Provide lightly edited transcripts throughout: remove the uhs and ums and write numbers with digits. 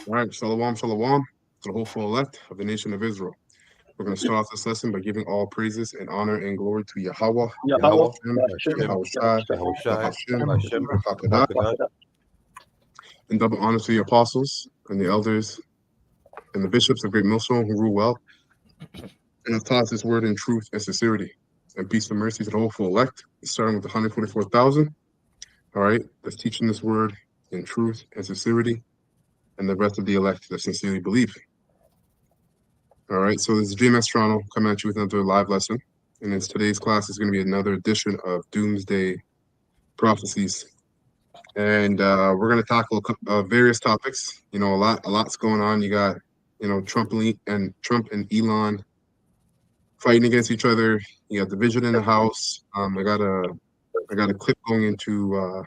All right, shalom, shalom to the whole full elect of the nation of Israel. We're going to start off this lesson by giving all praises and honor and glory to Yahweh, Yahweh, Hashem, Hashem, Yahweh Shai, Yahweh Shai, Hashem, Hashem, Hakadah, Hakadah, and double honor to the apostles and the elders and the bishops of Great Millstone who rule well and have taught this word in truth and sincerity. And peace and mercy to the whole full elect, starting with the 144,000. All right, that's teaching this word in truth and sincerity, and the rest of the elect that sincerely believe. All right, so this is Dream Astrono coming at you with another live lesson. And in today's class is going to be another edition of Doomsday Prophecies. And we're going to tackle various topics. You know, a lot's going on. You got, Trump and Elon fighting against each other. You got division in the House. I got a clip going into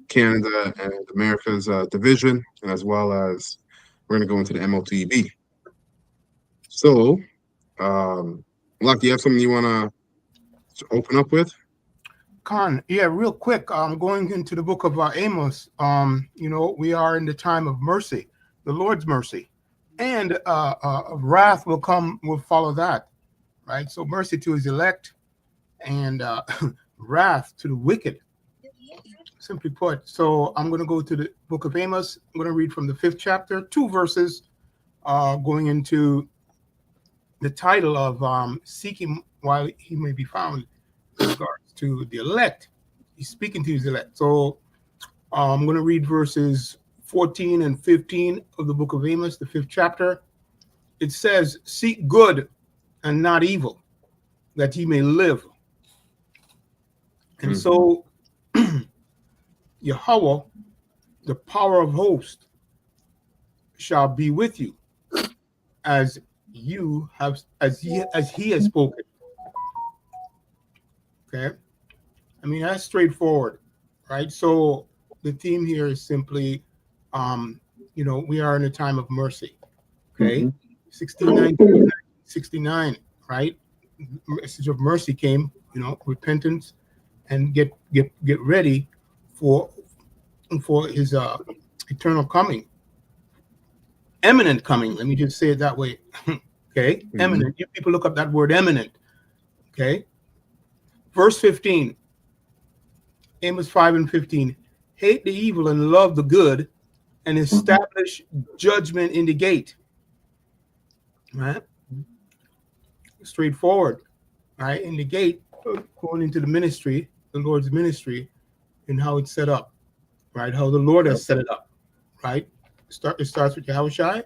Canada and America's division, and as well as we're going to go into the MOTB. So, Luck, you have something you want to open up with? Khan, yeah, real quick. Going into the book of Amos. We are in the time of mercy, the Lord's mercy, and wrath will follow that, right? So mercy to His elect, and wrath to the wicked. Simply put. So I'm going to go to the book of Amos. I'm going to read from the 5th chapter, 2 verses, going into the title of seeking while he may be found in regards to the elect. He's speaking to his elect. So I'm going to read verses 14 and 15 of the book of Amos, the 5th chapter. It says, seek good and not evil, that ye may live. And so Yahweh, the power of hosts, shall be with you, as he has spoken. Okay, I mean that's straightforward, right? So the theme here is simply, we are in a time of mercy. Okay, 69, right? Message of mercy came, repentance, and get ready for his eternal coming, imminent coming. Let me just say it that way. Okay, imminent. You people look up that word imminent. Okay, verse 15, Amos 5 and 15. Hate the evil and love the good, and establish judgment in the gate. Right, straightforward. Right, in the gate, going into the ministry, the Lord's ministry, and how it's set up. Right, how the Lord has set it up. Right, it starts with Yahweh Shai,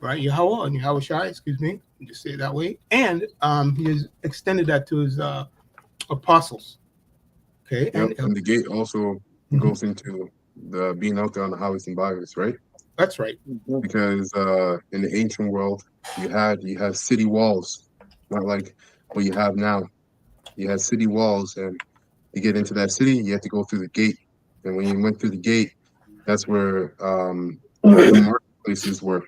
right? Yahweh and Yahweh Shai, excuse me, just say it that way. And he has extended that to his apostles. Okay, and the gate also goes into the being out there on the highways and byways, right? That's right. Because in the ancient world, you had city walls, not like what you have now. You had city walls, and to get into that city, you had to go through the gate. And when you went through the gate, that's where the marketplaces were,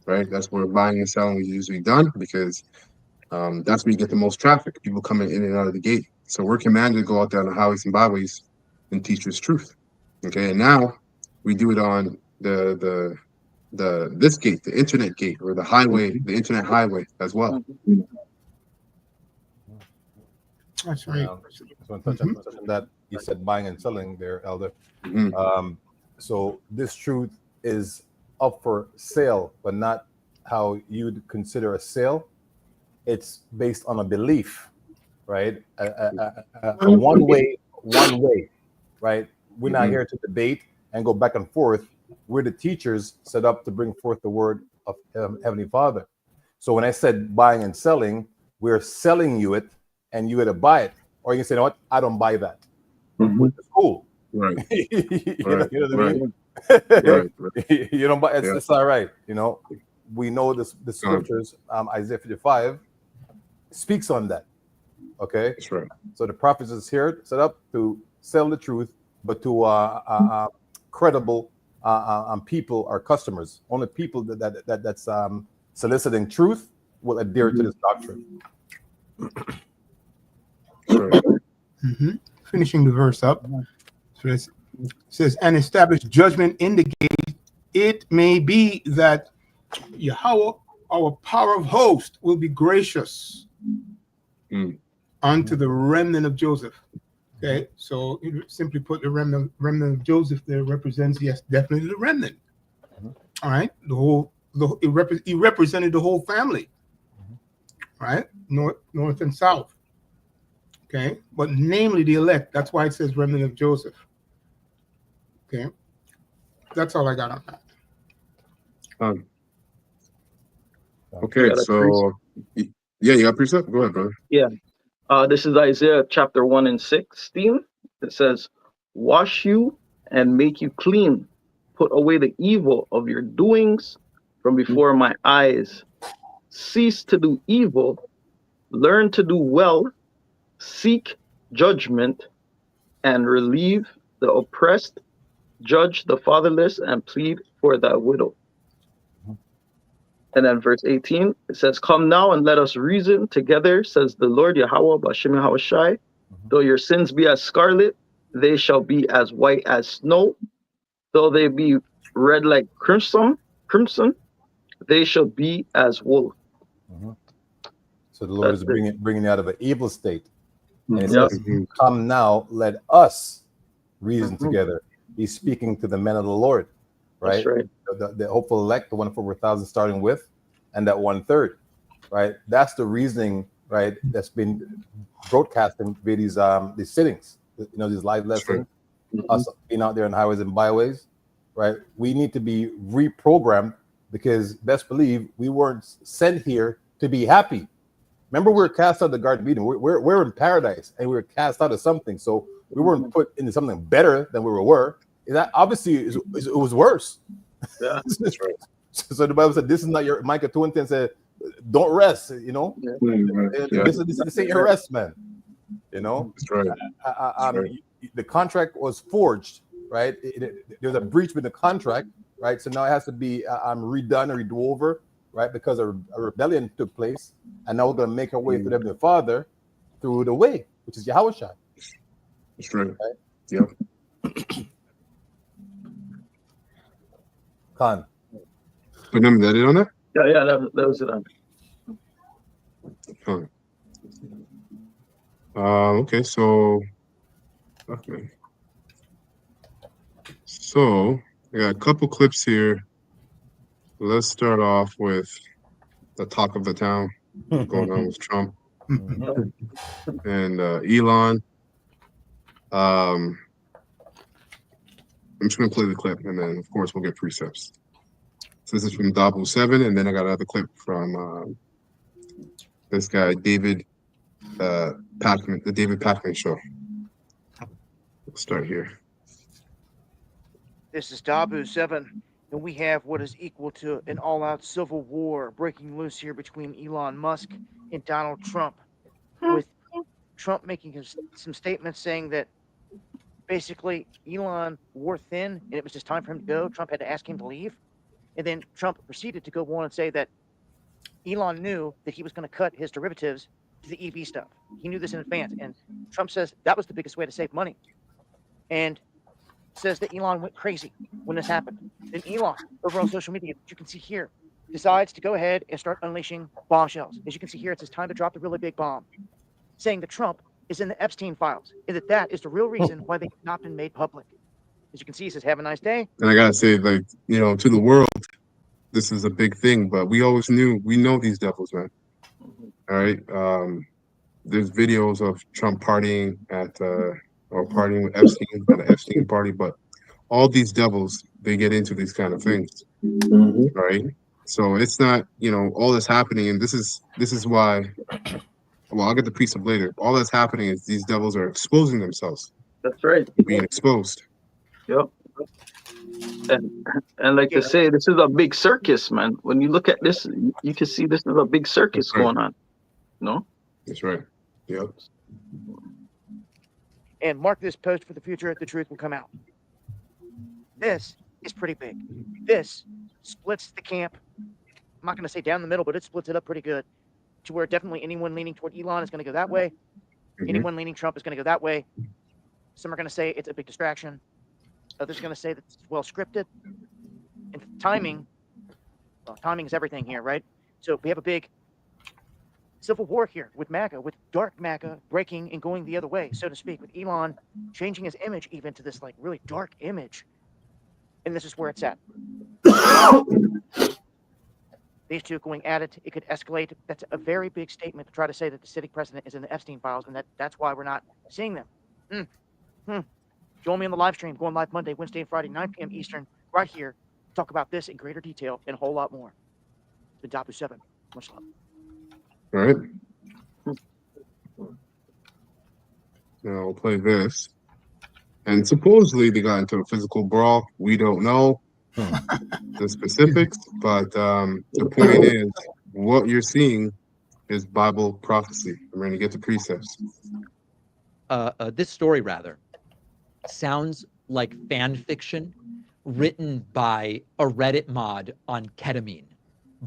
right? That's where buying and selling was usually done, because that's where you get the most traffic, people coming in and out of the gate. So we're commanded to go out there on the highways and byways and teach this truth. Okay, and now we do it on this gate, the internet gate, or the highway, the internet highway as well. That's right. So touch on that, you said buying and selling there, Elder. So this truth is up for sale, but not how you'd consider a sale. It's based on a belief, right? A one way, right? We're not here to debate and go back and forth. We're the teachers set up to bring forth the word of Heavenly Father. So when I said buying and selling, we're selling you it, and you got to buy it. Or you can say, you know what, I don't buy that. Which is cool. Right. You know what I mean? Right. You don't buy it. It's all right. We know the scriptures, Isaiah 55 speaks on that. Okay. That's right. So the prophets is here set up to sell the truth, but to credible people or customers. Only people that's soliciting truth will adhere to this doctrine. Right. Finishing the verse up. So It says, and establish judgment in the gate. It may be that Yahweh, our power of host, will be gracious unto the remnant of Joseph. Okay, so simply put, the remnant of Joseph there represents, yes, definitely the remnant. All right, he represented the whole family, right? North and south. Okay, but namely the elect. That's why it says remnant of Joseph. Okay, that's all I got on that. Okay, so yeah, you got precept? Go ahead, brother. Yeah. This is Isaiah chapter 1 and 16. It says, wash you and make you clean. Put away the evil of your doings from before my eyes. Cease to do evil. Learn to do well. Seek judgment and relieve the oppressed. Judge the fatherless and plead for the widow. And then verse 18, it says, come now and let us reason together, says the Lord Yahweh B'Shem Yahawashi. Though your sins be as scarlet, they shall be as white as snow. Though they be red like crimson, they shall be as wool. So the Lord is bringing out of an evil state. And it Yep. says, come now, let us reason together. He's speaking to the men of the Lord, right? That's right. The hopeful elect, the 1 for 1,000 starting with, and that 1/3, right? That's the reasoning, right? That's been broadcasting via these sittings, these live lessons, us being out there on highways and byways, right? We need to be reprogrammed because best believe we weren't sent here to be happy. Remember, we were cast out of the Garden of Eden. We're in paradise, and we were cast out of something. So we weren't put into something better than we were. That obviously it was worse. Yeah, that's right. So the Bible said, "This is not your." Micah 2:10 said, "Don't rest." This ain't your rest, man. That's right. That's right. The contract was forged, right? There's a breach with the contract, right? So now it has to be redone or redo over, right? Because a rebellion took place, and now we're going to make our way to the Father through the way, which is Yahawashi. That's right. Yep. Khan. Put them that on that? Yeah, that was it. Okay, so I got a couple clips here. Let's start off with the talk of the town going on with Trump and Elon. I'm just gonna play the clip, and then of course we'll get precepts. So this is from Dabu 7, and then I got another clip from this guy David Pakman, the David Pakman Show. We'll start here. This is Dabu 7, and we have what is equal to an all-out civil war breaking loose here between Elon Musk and Donald Trump, with Trump making some statements saying that basically Elon wore thin and it was just time for him to go. Trump had to ask him to leave. And then Trump proceeded to go on and say that Elon knew that he was going to cut his derivatives to the EV stuff. He knew this in advance. And Trump says that was the biggest way to save money. And says that Elon went crazy when this happened. Then Elon, over on social media, you can see here, decides to go ahead and start unleashing bombshells. As you can see here, it says time to drop the really big bomb, saying that Trump is in the Epstein files, and that is the real reason why they've not been made public. As you can see, he says, have a nice day. And I gotta say, like, to the world, this is a big thing, but we always knew, we know these devils, man. All right. There's videos of Trump partying or partying with Epstein at an Epstein party, but all these devils, they get into these kind of things, right? So it's not, all that's happening, and this is why. Well, I'll get the precept later. All that's happening is these devils are exposing themselves. That's right. Being exposed. Yep. And like to say, this is a big circus, man. When you look at this, you can see this is a big circus going on. No? That's right. Yep. And mark this post for the future. The truth will come out. This is pretty big. This splits the camp. I'm not going to say down the middle, but it splits it up pretty good to where definitely anyone leaning toward Elon is going to go that way. Anyone leaning Trump is going to go that way. Some are going to say it's a big distraction. Others are going to say that it's well scripted. And timing, well, timing is everything here, right? So we have a big civil war here with MAGA, with dark MAGA breaking and going the other way, so to speak, with Elon changing his image even to this like really dark image. And this is where it's at. These two going at it, it could escalate. That's a very big statement to try to say that the sitting president is in the Epstein files, and that's why we're not seeing them. Join me on the live stream, going live Monday, Wednesday, and Friday, 9 p.m. Eastern, right here. Talk about this in greater detail and a whole lot more. The Dapu 7. Much love. All right. Now we'll play this. And supposedly they got into a physical brawl. We don't know the specifics, but the point is, what you're seeing is Bible prophecy. We're going to get to precepts. This story, rather, sounds like fan fiction written by a Reddit mod on ketamine,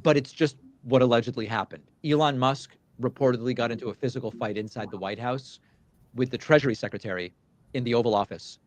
but it's just what allegedly happened. Elon Musk reportedly got into a physical fight inside the White House with the Treasury Secretary in the Oval Office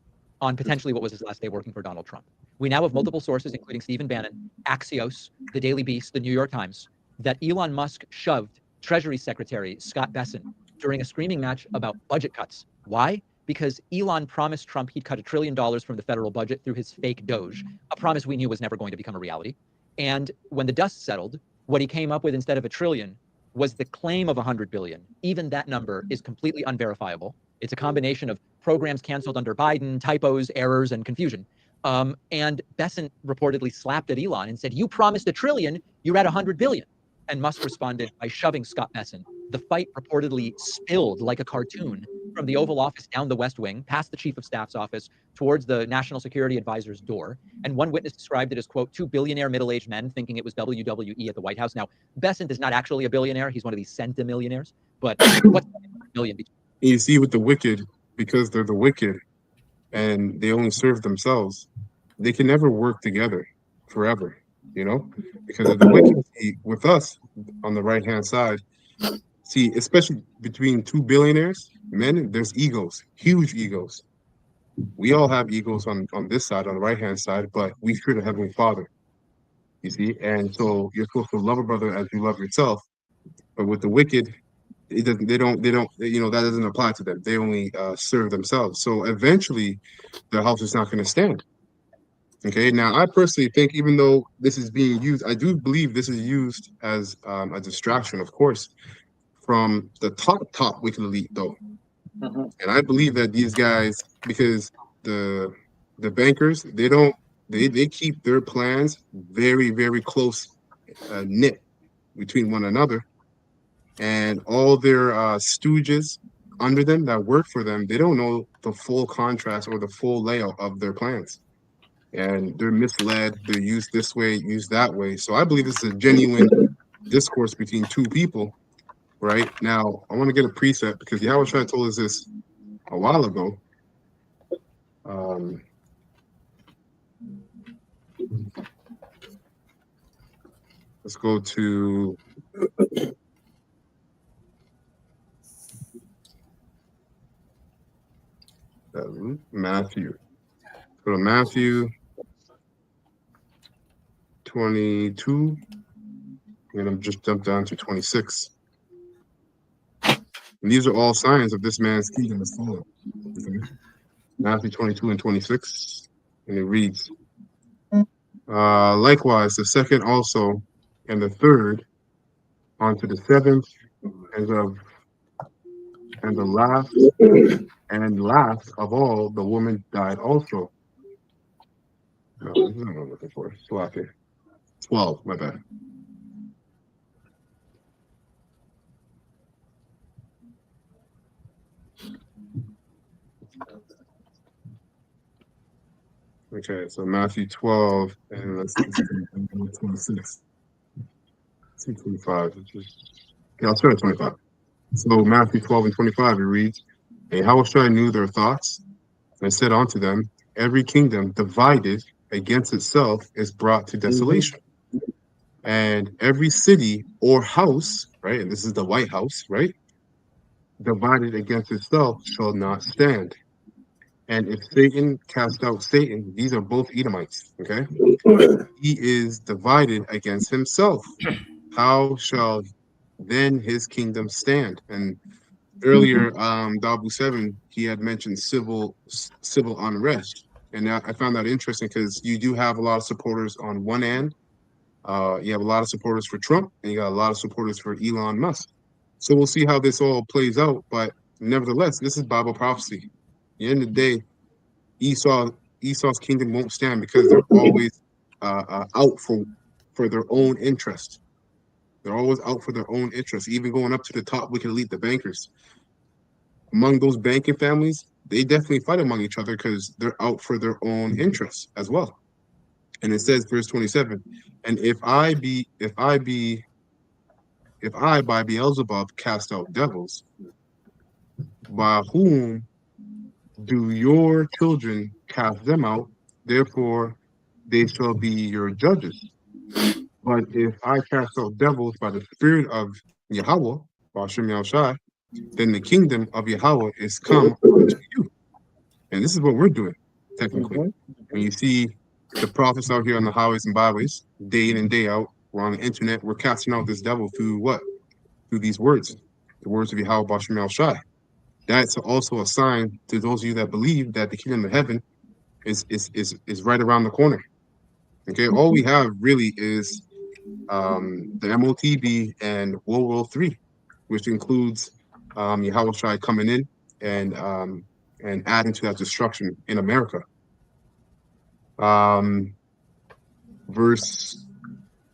on potentially what was his last day working for Donald Trump. We now have multiple sources, including Stephen Bannon, Axios, the Daily Beast, the New York Times, that Elon Musk shoved Treasury Secretary Scott Bessent during a screaming match about budget cuts. Why? Because Elon promised Trump he'd cut $1 trillion from the federal budget through his fake Doge, a promise we knew was never going to become a reality. And when the dust settled, what he came up with instead of $1 trillion was the claim of 100 billion. Even that number is completely unverifiable. It's a combination of programs canceled under Biden, typos, errors, and confusion. And Bessent reportedly slapped at Elon and said, "You promised $1 trillion, you're at 100 billion." And Musk responded by shoving Scott Bessent. The fight reportedly spilled like a cartoon from the Oval Office down the West Wing, past the Chief of Staff's office, towards the National Security Advisor's door. And one witness described it as, quote, two billionaire middle-aged men thinking it was WWE at the White House. Now, Bessent is not actually a billionaire. He's one of these centimillionaires. But what's $1 million? You see, with the wicked, because they're the wicked and they only serve themselves, they can never work together forever, because of the wicked. See, with us on the right-hand side, see, especially between two billionaires, men, there's egos, huge egos. We all have egos on this side, on the right-hand side, but we fear the Heavenly Father, you see? And so you're supposed to love a brother as you love yourself. But with the wicked, that doesn't apply to them. They only serve themselves. So eventually, the house is not going to stand. Okay, now I personally think, even though this is being used, I do believe this is used as a distraction, of course, from the top wicked elite, though. And I believe that these guys, because the bankers, they keep their plans very, very close knit between one another. And all their stooges under them that work for them, they don't know the full contrast or the full layout of their plans. And they're misled, they're used this way, used that way. So I believe this is a genuine discourse between two people, right? Now, I want to get a precept because Yahweh Shai told us this a while ago. Let's go to Matthew. Go to Matthew 22. And I'm just jump down to 26. And these are all signs of this man's kingdom is fallen. Okay? Matthew 22 and 26. And it reads, likewise, the second also, and the third, onto the seventh, and the last of all, the woman died also. No, this is not what I'm looking for. 12, my bad. Okay, so Matthew 12, and let's see, 26. 25. Yeah, I'll start at 25. So Matthew 12 and 25, it reads, and Yahushua knew their thoughts, and said unto them, every kingdom divided against itself is brought to desolation. And every city or house, right, and this is the White House, right, divided against itself shall not stand. And if Satan cast out Satan, these are both Edomites, okay? He is divided against himself. How shall then his kingdom stand? And earlier, Dabu 7, he had mentioned civil unrest. And I found that interesting because you do have a lot of supporters on one end. You have a lot of supporters for Trump, and you got a lot of supporters for Elon Musk. So we'll see how this all plays out. But nevertheless, this is Bible prophecy. At the end of the day, Esau's kingdom won't stand because they're always out for their own interest. They're always out for their own interest, even going up to the top wicked elite, the bankers. Among those banking families, they definitely fight among each other because they're out for their own interests as well. And it says, verse 27, and if I by Beelzebub cast out devils, by whom do your children cast them out? Therefore, they shall be your judges. But if I cast out devils by the spirit of Yahweh, Bashem Yahushai, then the kingdom of Yahweh is come unto you. And this is what we're doing, technically. When you see the prophets out here on the highways and byways, day in and day out, we're on the internet, we're casting out this devil through what? Through these words, the words of Yahweh Bashem Yahushai. That's also a sign to those of you that believe that the kingdom of heaven is right around the corner. Okay, all we have really is the MOTB and World War III, which includes Yahweh Shai coming in and adding to that destruction in America. Verse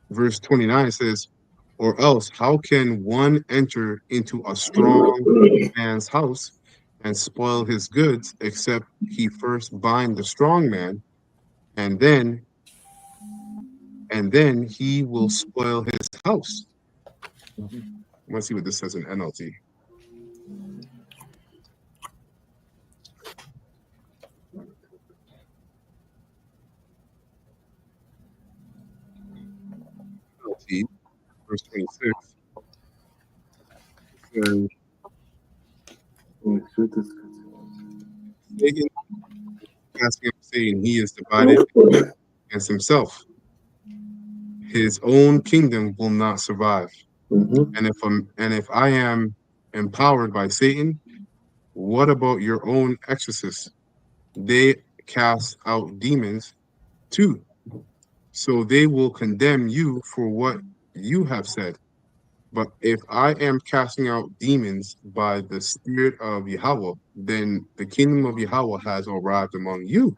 29 says, or else how can one enter into a strong man's house and spoil his goods except he first bind the strong man, and then he will spoil his house. Let's see what this says in NLT. NLT, verse 26. Says, Satan, casting out Satan, he is divided against himself. His own kingdom will not survive. And if I am empowered by Satan, what about your own exorcists? They cast out demons too. So they will condemn you for what you have said. But if I am casting out demons by the spirit of Yahweh, then the kingdom of Yahweh has arrived among you.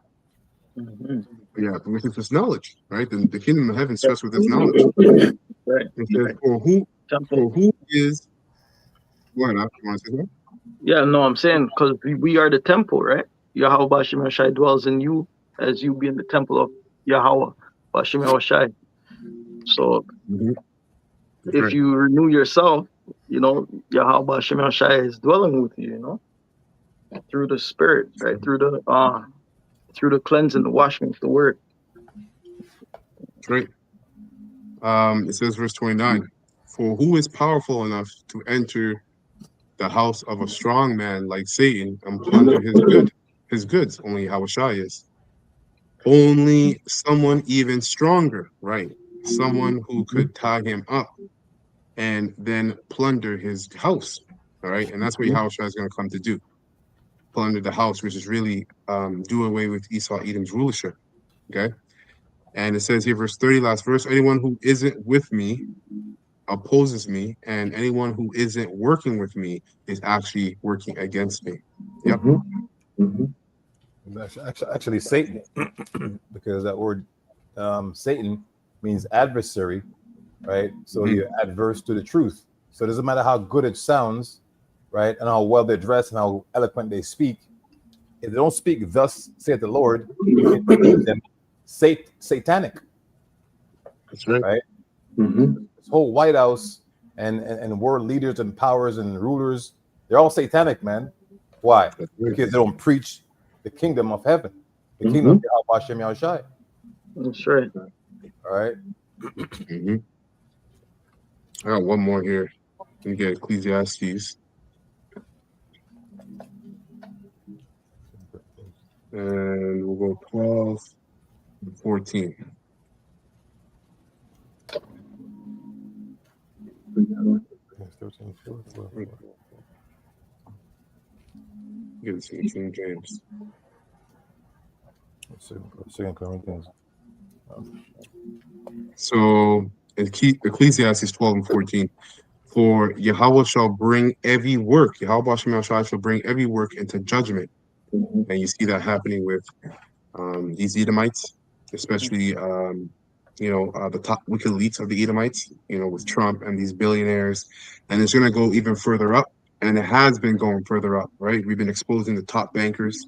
Yeah, which is this knowledge, right? The kingdom of heaven starts with this knowledge. Right. It says, for who is what? I want to say that? Yeah, no, I'm saying because we are the temple, right? Yahweh Bashem Yahushai dwells in you as you be in the temple of Yahweh Bashem Yahushai. So if you renew yourself, Yahweh Bashem Yahushai is dwelling with you, through the spirit, right? Through the cleansing, the washing of the word. Right. It says verse 29, for who is powerful enough to enter the house of a strong man like Satan and plunder his goods? Only Yahushua is. Only someone even stronger, right? Someone who could tie him up and then plunder his house. All right. And that's what Yahushua is going to come to do. Plunder the house, which is really do away with Esau Edom's rulership. Okay. And it says here, verse 30, last verse, anyone who isn't with me opposes me, and anyone who isn't working with me is actually working against me. Yep. Actually Satan, because that word Satan means adversary, right? So you're adverse to the truth. So it doesn't matter how good it sounds, right, and how well they're dressed and how eloquent they speak. If they don't speak, thus saith the Lord, you can deem them satanic. That's right. Right? This whole White House and world leaders and powers and rulers, they're all satanic, man. Why? Because they don't preach the kingdom of heaven, the kingdom of Hashem Yahushai. That's right. All right. I got one more here. Let me get Ecclesiastes. And we'll go 12 and 14. Get it to King James. Second Corinthians. So Ecclesiastes 12 and 14. For Yahweh shall bring every work, Yahweh shall bring every work into judgment. And you see that happening with these Edomites, especially the top wicked elites of the Edomites, with Trump and these billionaires. And it's going to go even further up. And it has been going further up, right? We've been exposing the top bankers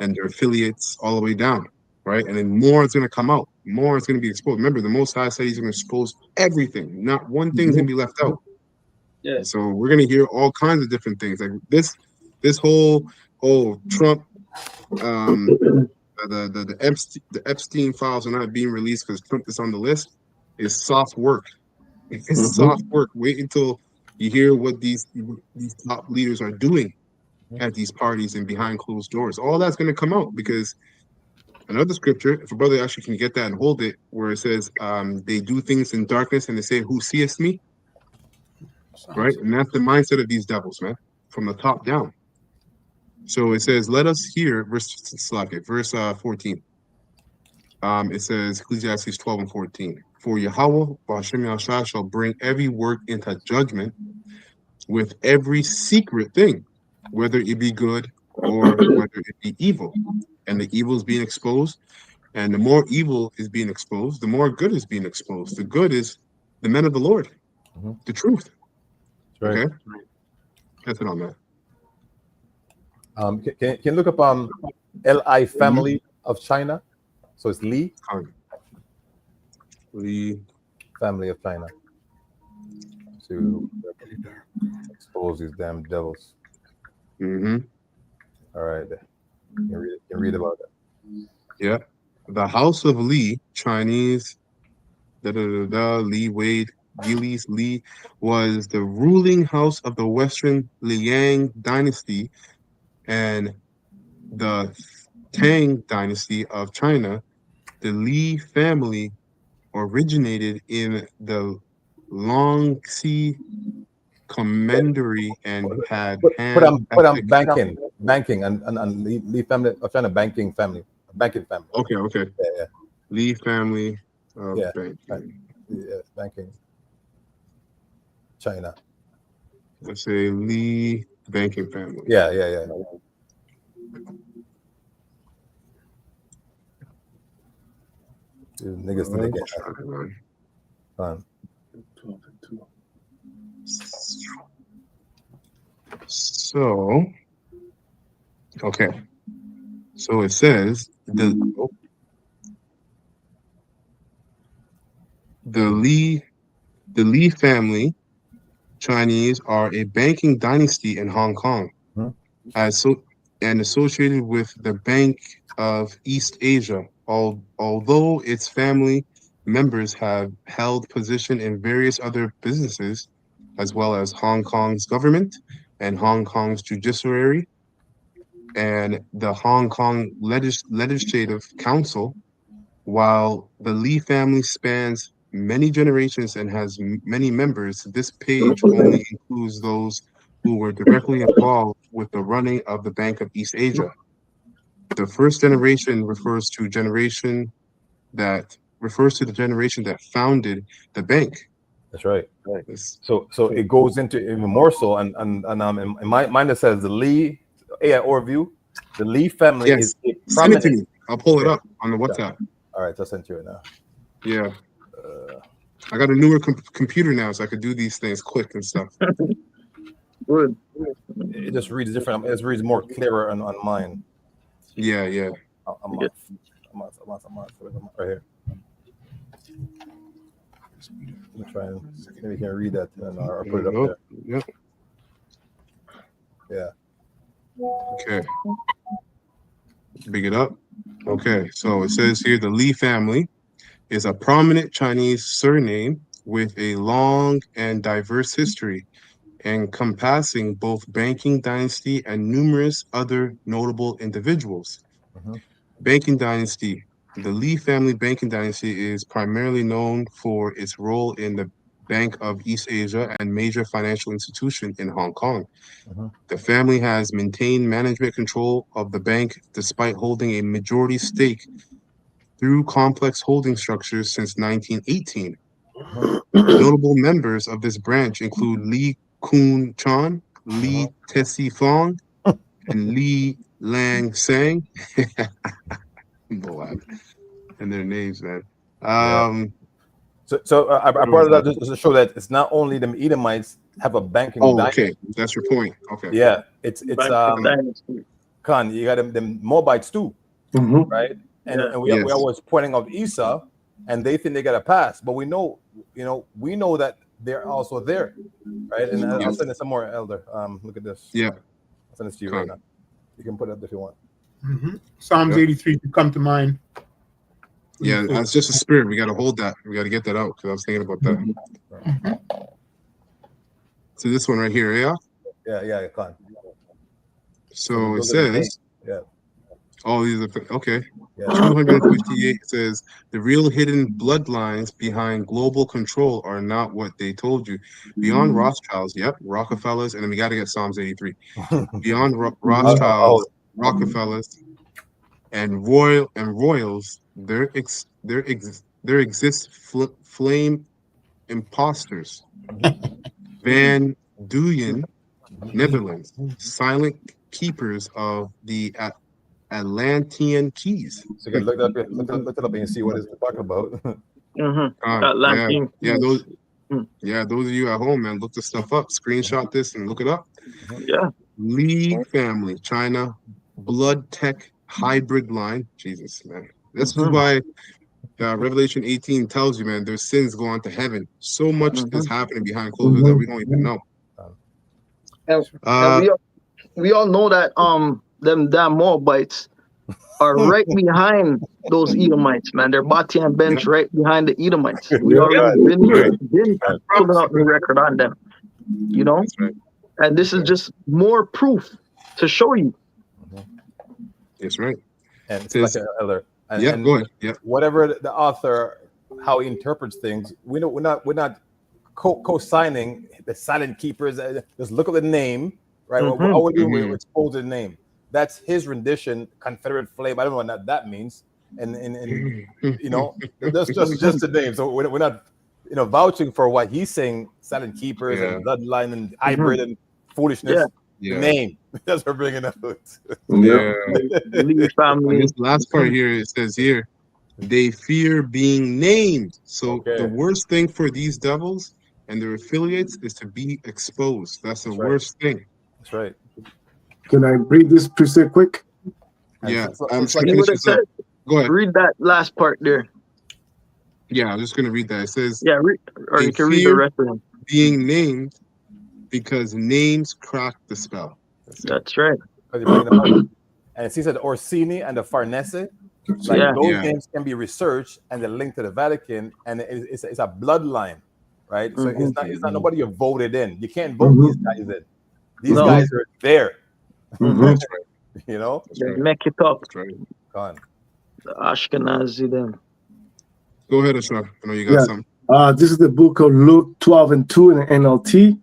and their affiliates all the way down, right? And then more is going to come out. More is going to be exposed. Remember, the Most High said he's going to expose everything. Not one thing's going to be left out. Yeah. So we're going to hear all kinds of different things. Like this whole Trump, the Epstein files are not being released because Trump is on the list is soft work. It's soft work. Wait until you hear what these top leaders are doing at these parties and behind closed doors. All that's going to come out because another scripture, if a brother actually can get that and hold it, where it says they do things in darkness and they say, "Who seest me?" Right? And that's the mindset of these devils, man, from the top down. So it says, let us hear, verse 14. It says, Ecclesiastes 12 and 14. For Yahweh, Hashem Yahshua, shall bring every work into judgment with every secret thing, whether it be good or whether it be evil. And the evil is being exposed. And the more evil is being exposed, the more good is being exposed. The good is the men of the Lord, the truth. Right. Okay? That's it on that. Can you look up Li family of China? So it's Li family of China. To expose these damn devils. All right. You can read about that. Yeah. The House of Li, Chinese, Li Wade, Gillies Li, was the ruling house of the Western Liang dynasty and the Tang dynasty of China. The Li family originated in the Longxi commandery and had put on banking and Li family of China banking family. Okay. Yeah. Li family of banking. Yeah, banking. China. Let's say Li banking family. Yeah. Niggas think they can. So, okay. So it says the Li family, Chinese, are a banking dynasty in Hong Kong, and associated with the Bank of East Asia. Although its family members have held position in various other businesses, as well as Hong Kong's government and Hong Kong's judiciary and the Hong Kong Legislative Council. While the Li family spans many generations and has many members, this page only includes those who were directly involved with the running of the Bank of East Asia. The first generation refers to the generation that founded the bank. That's right. So it goes into even more so, and in my mind it says the Li overview. The Li family is a prominent. Send it to me. I'll pull it up on the WhatsApp. All right, I'll send you it now. Yeah. I got a newer computer now, so I could do these things quick and stuff. Good. It just reads different. It reads more clearer on mine. Yeah. I'm right here. Let me try and maybe you can read that and I'll put it up there. Yep. Yeah. Okay. Big it up. Okay, so it says here the Li family is a prominent Chinese surname with a long and diverse history, encompassing both banking dynasty and numerous other notable individuals. Banking dynasty. The Li family banking dynasty is primarily known for its role in the Bank of East Asia and major financial institution in Hong Kong. The family has maintained management control of the bank despite holding a majority stake through complex holding structures since 1918. Notable members of this branch include Li Kun Chan, Li Tessie Fong, and Li Lang Sang. And their names, man. So I brought it up just to show that it's not only the Edomites have a banking dynasty. Okay, that's your point. Okay. Yeah, it's dynasty. Khan, you got them Moabites too, right? And we are always pointing out Esau, and they think they got a pass, but we know that they're also there, right? And I'll send it some more, Elder. Look at this. Yeah, I'll send this to you right now. You can put it up if you want. Psalms 83 to come to mind. Yeah, that's just a spirit. We got to hold that. We got to get that out because I was thinking about that. So this one right here, yeah? Yeah, Khan. So it says, oh, these are, okay. Yeah. 258 says, the real hidden bloodlines behind global control are not what they told you. Beyond Rothschilds, Rockefellers, and then we got to get Psalms 83. Beyond Rothschilds, Rockefellers, and royals, there exists flame imposters. Van Duyen, Netherlands, silent keepers of the Atlantean keys. So you can look it up and see what it's talking about. Atlantean those of you at home, man, look this stuff up. Screenshot this and look it up. Yeah. Li family, China, blood tech hybrid line. Jesus, man. This is why Revelation 18 tells you, man, their sins go on to heaven. So much is happening behind closed doors that we don't even know. And we all know that them damn Moabites are right behind those Edomites, man. They're Bati and Bench right behind the Edomites. We already been putting out the record on them, you know? And this is just more proof to show you. That's right. And it's like Elder. And go ahead. Yeah. Whatever the author, how he interprets things, we're not co-signing the silent keepers. Just look at the name, right? All we're doing, we're exposing the name. That's his rendition, Confederate Flame. I don't know what that means, and that's just the name. So we're not, vouching for what he's saying. Silent keepers and bloodline and hybrid and foolishness. The name that's what we're bringing up. And this last part here, it says here, they fear being named. So the worst thing for these devils and their affiliates is to be exposed. That's the worst thing. That's right. Can I read this pretty quick? Yeah. Go ahead. Read that last part there. Yeah, I'm just going to read that. It says, or you can read the rest of them. Being named because names crack the spell. That's right. And it says that Orsini and the Farnese, those names can be researched and they're linked to the Vatican, and it's a bloodline, right? So it's not nobody you voted in. You can't vote these guys in. These guys are there. That's right. They make it up. That's right. Go on. The Ashkenazi then. Go ahead, Ashraf. I know you got something. This is the book of Luke 12:2 in the NLT.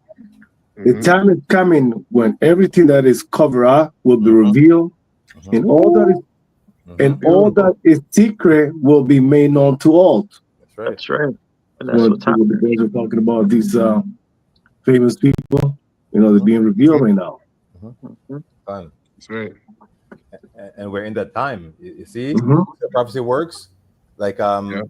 The time is coming when everything that is covered up will be revealed, and all that is secret will be made known to all. That's right. And that's what's happening. The guys are talking about these famous people. They're being revealed right now. That's right. And we're in that time. You see, the prophecy works. Like to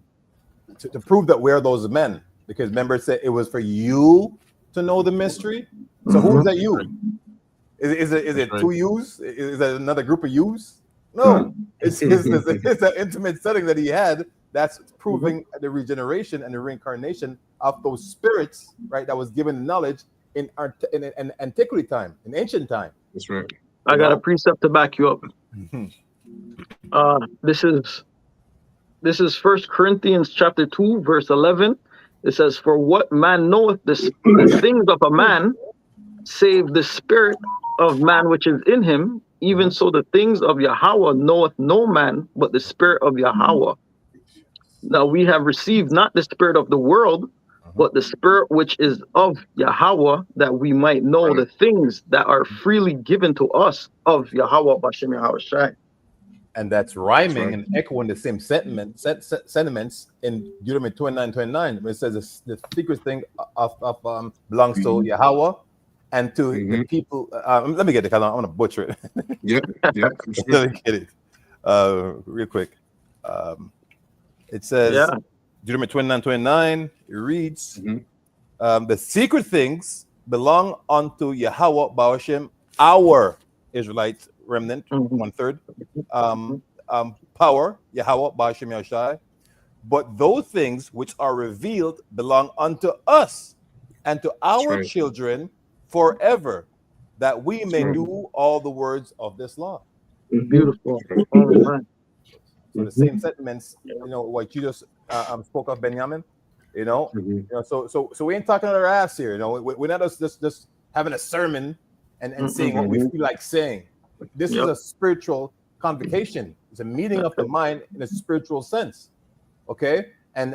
prove that we're those men, because remember, it said it was for you to know the mystery. So who is that you? Is it two yous? Is that another group of yous? No, it's an intimate setting that he had. That's proving the regeneration and the reincarnation of those spirits, right? That was given knowledge in antiquity time, in ancient time. That's right. I got a precept to back you up. This is 1 Corinthians chapter 2, verse 11. It says, "For what man knoweth the things of a man, save the spirit of man which is in him? Even so, the things of Yahweh knoweth no man, but the spirit of Yahweh. Now we have received not the spirit of the world, but the spirit which is of Yahweh, that we might know the things that are freely given to us of Yahweh Bashem Yahweh Shai. And that's rhyming and echoing the same sentiments in Deuteronomy 29:29, where it says the secret thing belongs to Yahweh and to the people. Let me get it, because I want to butcher it. Yep. Let me get it real quick. It says, Deuteronomy 29:29, it reads, the secret things belong unto Yahweh Ba'ashem, our Israelite remnant, 1/3. Power, Yahweh Ba'ashem Yahshai. But those things which are revealed belong unto us and to our children forever, that we may do all the words of this law. Beautiful. So the same sentiments, what you just spoke of, Benjamin. So we ain't talking our ass here. We're not just having a sermon and saying what we feel like saying. This is a spiritual convocation. It's a meeting of the mind in a spiritual sense. Okay, and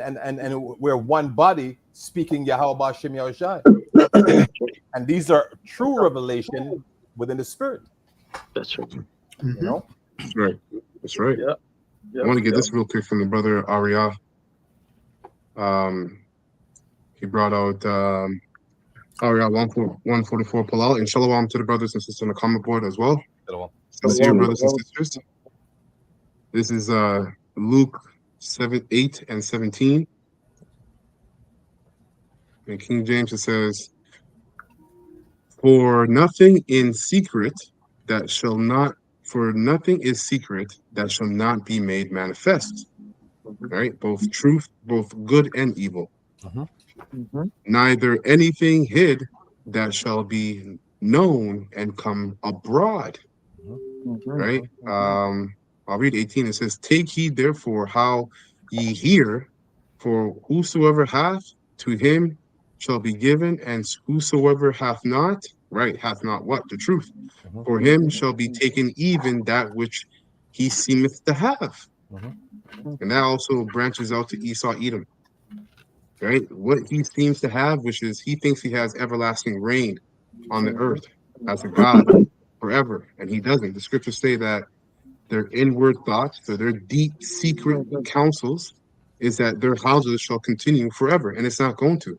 we're one body speaking Yahweh Ba'ashem Yahushai. And these are true revelation within the spirit. That's right. That's right. I want to get this real quick from the brother Arya. He brought out Arya 144 Palal, and shalom to the brothers and sisters on the comment board as well. Sincere brothers and sisters. This is Luke 7:8 and 17. In King James it says, For nothing is secret that shall not be made manifest. Right? Both truth, both good and evil. Neither anything hid that shall be known and come abroad. Right? I'll read 18. It says, Take heed therefore how ye hear, for whosoever hath, to him shall be given, and whosoever hath not what? The truth. For him shall be taken even that which he seemeth to have. And that also branches out to Esau Edom. Right? What he seems to have, which is he thinks he has everlasting reign on the earth as a God forever, and he doesn't. The scriptures say that their inward thoughts, so their deep secret counsels, is that their houses shall continue forever, and it's not going to.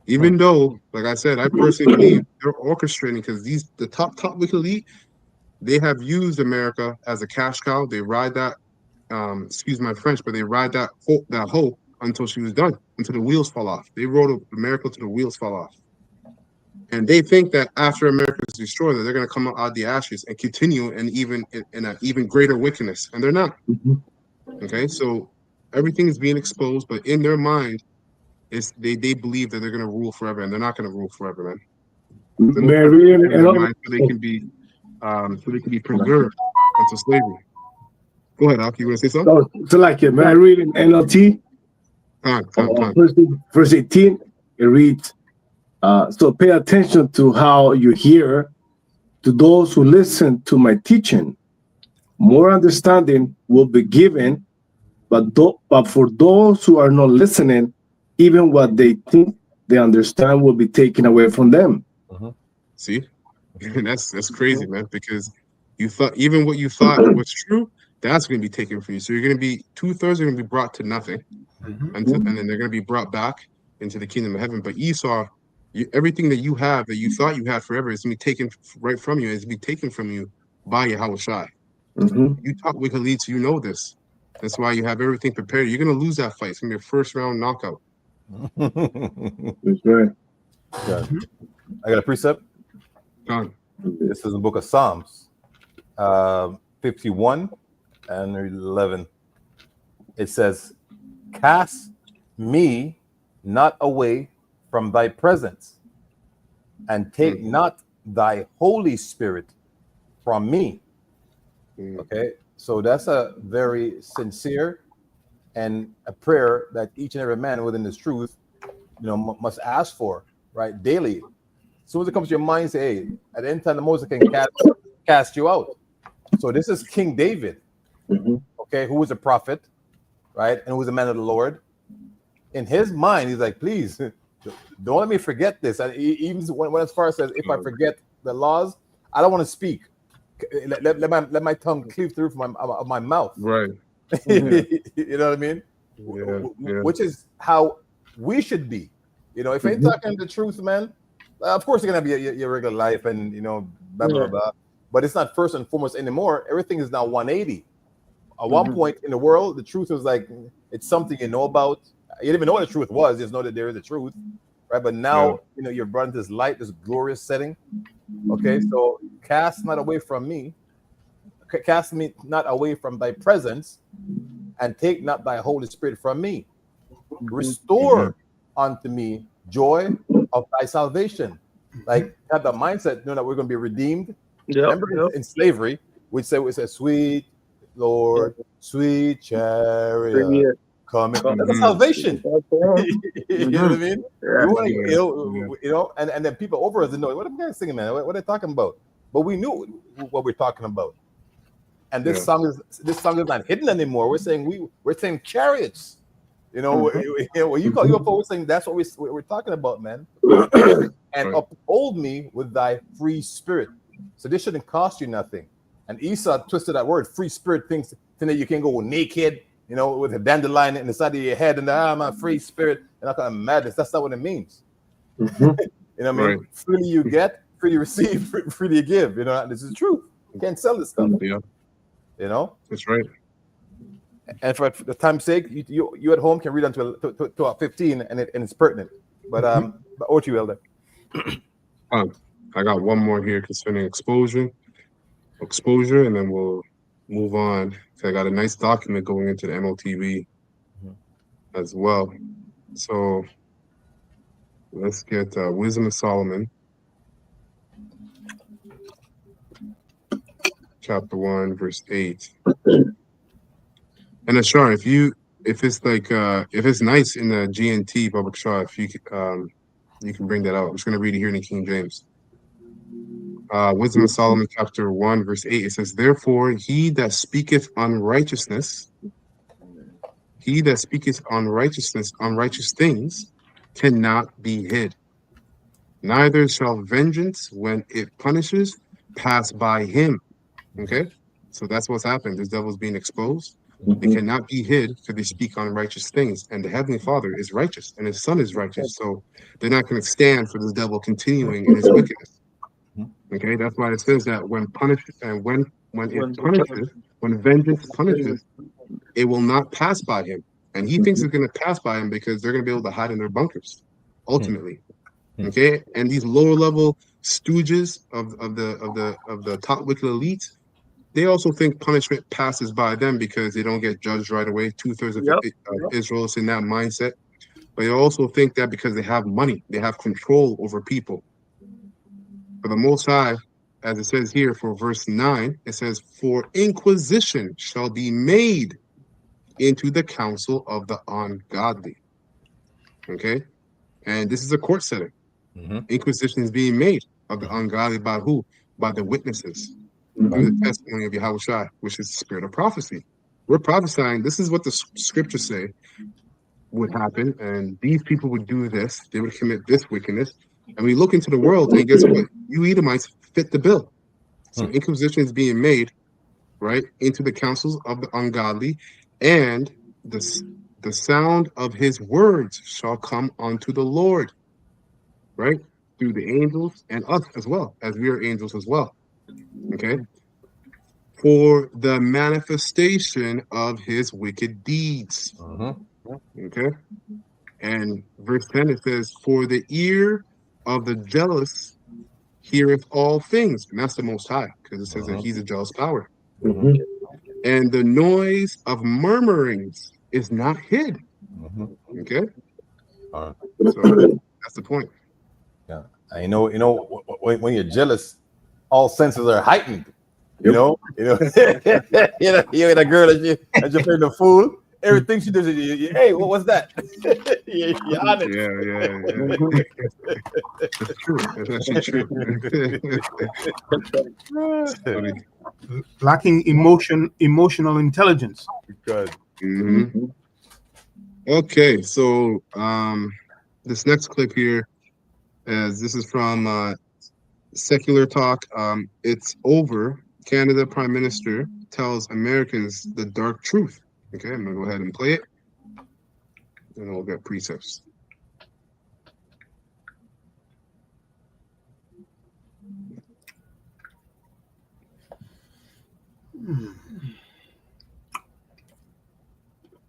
Even though, like I said, I personally believe they're orchestrating, because the top wicked elite, they have used America as a cash cow. They ride that, excuse my French, but they ride that hope until she was done, until the wheels fall off. They rode America till the wheels fall off. And they think that after America is destroyed, that they're going to come out of the ashes and continue in an even greater wickedness. And they're not. Okay, so everything is being exposed, but in their mind, they believe that they're going to rule forever, and they're not going to rule forever, man. So they can be preserved until slavery. Go ahead, Ak. You want to say something? So like it, man. I read in NLT. Verse 18. It reads. So pay attention to how you hear, to those who listen to my teaching. More understanding will be given, but for those who are not listening, even what they think they understand will be taken away from them. See, that's crazy, man. Because you thought even what you thought was true, that's going to be taken from you. So you're going to be 2/3 are going to be brought to nothing, and then they're going to be brought back into the kingdom of heaven. But Esau, everything that you have that you thought you had forever is going to be taken right from you. It's going to be taken from you by Yahweh Shai. You talk wicked leads, you know this. That's why you have everything prepared. You're going to lose that fight. It's going to be a first round knockout. That's right. Yeah. I got a precept. This is the book of Psalms, 51 and 11. It says, Cast me not away from thy presence, and take not thy Holy Spirit from me. Okay, so that's a very sincere and a prayer that each and every man within this truth, must ask for, right, daily. As soon as it comes to your mind, say, hey, at the end time, the Most can cast you out. So this is King David, okay, who was a prophet, right, and who was a man of the Lord. In his mind, he's like, please, don't let me forget this. And even when as far as says, if I forget the laws, I don't want to speak. Let my tongue cleave through from my mouth. Right. You know what I mean? Yeah. Which is how we should be. You know, if I ain't talking the truth, man, of course you're gonna be your regular life and blah blah blah. But it's not first and foremost anymore. Everything is now 180. At one point in the world, the truth was like it's something you know about. You didn't even know what the truth was. You just know that there is a truth, right? But now you're brought into this light, this glorious setting. Okay, so cast not away from me, cast me not away from thy presence, and take not thy Holy Spirit from me. Restore unto me joy of thy salvation. Like have the mindset, that we're going to be redeemed. Remember in slavery, we say sweet Lord, sweet chariot, coming. That's salvation. You know what I mean? We want to, and then people over us didn't know what am I singing, man? What are they talking about? But we knew what we're talking about. And this song is not hidden anymore. We're saying chariots. When you call UFO, we're saying that's what we're talking about, man. And uphold me with thy free spirit. So this shouldn't cost you nothing. And Esau twisted that word, free spirit, thinks that you can go naked, with a dandelion in the side of your head, and I'm a free spirit, and that kind of madness. That's not what it means. You know what I mean? Freely you get, freely receive, freely you give. This is the truth. You can't sell this stuff. Yeah. That's right. And for the time's sake, you at home can read until 15, and it's pertinent. But over to you, Elder. I got one more here concerning exposure, and then we'll move on. So I got a nice document going into the MOTV as well. So let's get Wisdom of Solomon, chapter 1, verse 8. And Ashar, if it's nice in the GNT public Shah, if you can bring that out. I'm just going to read it here in the King James. Wisdom of Solomon, chapter 1, verse 8. It says, therefore, he that speaketh unrighteous things, cannot be hid. Neither shall vengeance, when it punishes, pass by him. Okay? So that's what's happened. This devil's being exposed. They cannot be hid because they speak unrighteous things. And the Heavenly Father is righteous, and his Son is righteous. So they're not going to stand for the devil continuing in his wickedness. Okay, that's why it says that when vengeance punishes, it will not pass by him. And he thinks it's going to pass by him because they're going to be able to hide in their bunkers, ultimately. Okay, and these lower level stooges of the top wicked elite, they also think punishment passes by them because they don't get judged right away. 2/3 of Israel is in that mindset. But they also think that because they have money, they have control over people. For the Most High, as it says here for verse 9, it says, for inquisition shall be made into the counsel of the ungodly. Okay? And this is a court setting. Inquisition is being made of the ungodly by who? By the witnesses. Through the testimony of Yahushua, which is the spirit of prophecy. We're prophesying, this is what the scriptures say would happen, and these people would do this, they would commit this wickedness. And we look into the world, and guess what? You Edomites fit the bill. So inquisition is being made, right, into the counsels of the ungodly, and the sound of his words shall come unto the Lord, right, through the angels and us as well, as we are angels as well. Okay, for the manifestation of his wicked deeds. Okay, and verse 10 it says, for the ear of the jealous heareth all things, and that's the Most High, because it says that he's a jealous power. And the noise of murmurings is not hid. Okay, so that's the point. Yeah, and when you're jealous, all senses are heightened. You know, you had a girl that you're playing the fool, Everything she does, hey, what was that? You're on it. Yeah. That's true. That's actually true. It's funny. Lacking emotional intelligence. Good. Mm-hmm. Okay, so this next clip here, as this is from Secular Talk. It's over. Canada Prime Minister tells Americans the dark truth. Okay, I'm gonna go ahead and play it, and we'll get precepts.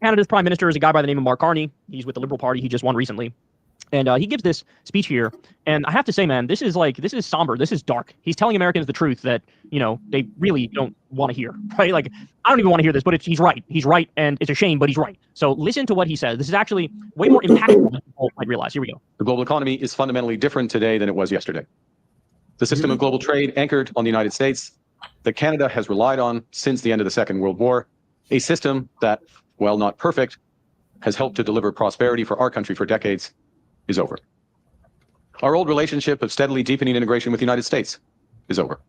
Canada's Prime Minister is a guy by the name of Mark Carney. He's with the Liberal Party. He just won recently. And he gives this speech here, and I have to say, man, this is somber. This is dark. He's telling Americans the truth that, they really don't want to hear, right? Like, I don't even want to hear this, but he's right. He's right, and it's a shame, but he's right. So listen to what he says. This is actually way more impactful than people might realize. Here we go. The global economy is fundamentally different today than it was yesterday. The system of global trade anchored on the United States, that Canada has relied on since the end of the Second World War, a system that, while not perfect, has helped to deliver prosperity for our country for decades, is over. Our old relationship of steadily deepening integration with the United States is over.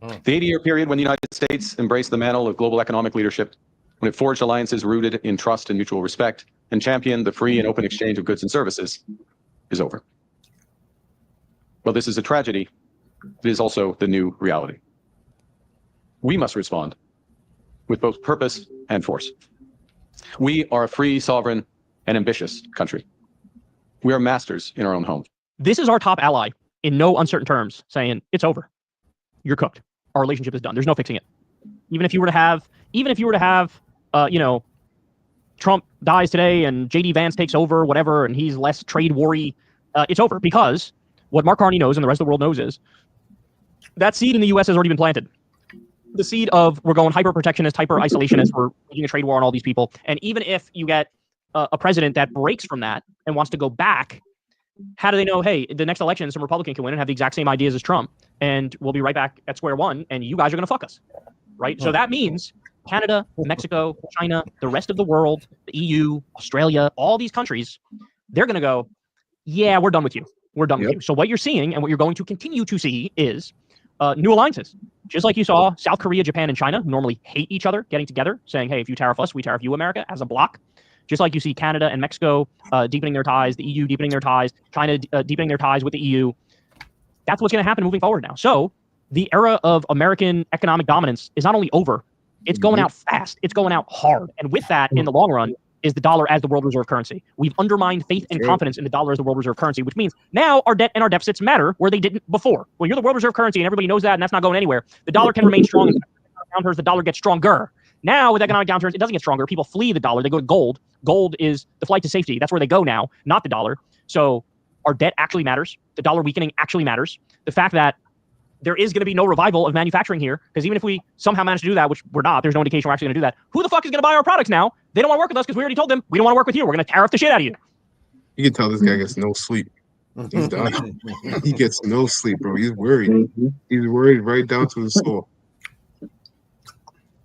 The 80-year period when the United States embraced the mantle of global economic leadership, when it forged alliances rooted in trust and mutual respect, and championed the free and open exchange of goods and services, is over. Well, this is a tragedy. It is also the new reality. We must respond with both purpose and force. We are a free, sovereign, and ambitious country. We are masters in our own home. This is our top ally in no uncertain terms saying it's over. You're cooked. Our relationship is done. There's no fixing it. Even if you were to have, Trump dies today and JD Vance takes over, whatever, and he's less trade worry, it's over, because what Mark Carney knows and the rest of the world knows is that seed in the U.S. has already been planted. The seed of we're going hyper protectionist, hyper isolationist, we're waging a trade war on all these people. And even if you get a president that breaks from that and wants to go back, how do they know, hey, the next election, some Republican can win and have the exact same ideas as Trump, and we'll be right back at square one, and you guys are going to fuck us, right? So that means Canada, Mexico, China, the rest of the world, the EU, Australia, all these countries, they're going to go, yeah, we're done with you. We're done with you. So what you're seeing and what you're going to continue to see is new alliances. Just like you saw South Korea, Japan, and China normally hate each other, getting together, saying, hey, if you tariff us, we tariff you, America, as a bloc. Just like you see Canada and Mexico deepening their ties, the EU deepening their ties, China deepening their ties with the EU. That's what's going to happen moving forward now. So the era of American economic dominance is not only over, it's going out fast. It's going out hard. And with that, in the long run, is the dollar as the world reserve currency. We've undermined faith and confidence in the dollar as the world reserve currency, which means now our debt and our deficits matter where they didn't before. Well, you're the world reserve currency and everybody knows that, and that's not going anywhere. The dollar can remain strong. Downturns, the dollar gets stronger. Now, with economic downturns, it doesn't get stronger. People flee the dollar. They go to gold. Gold is the flight to safety. That's where they go now, not the dollar. So our debt actually matters. The dollar weakening actually matters. The fact that there is going to be no revival of manufacturing here, because even if we somehow manage to do that, which we're not, there's no indication we're actually going to do that. Who the fuck is going to buy our products now? They don't want to work with us because we already told them we don't want to work with you. We're going to tariff the shit out of you. You can tell this guy gets no sleep. He's done. He gets no sleep, bro. He's worried. He's worried right down to the soul.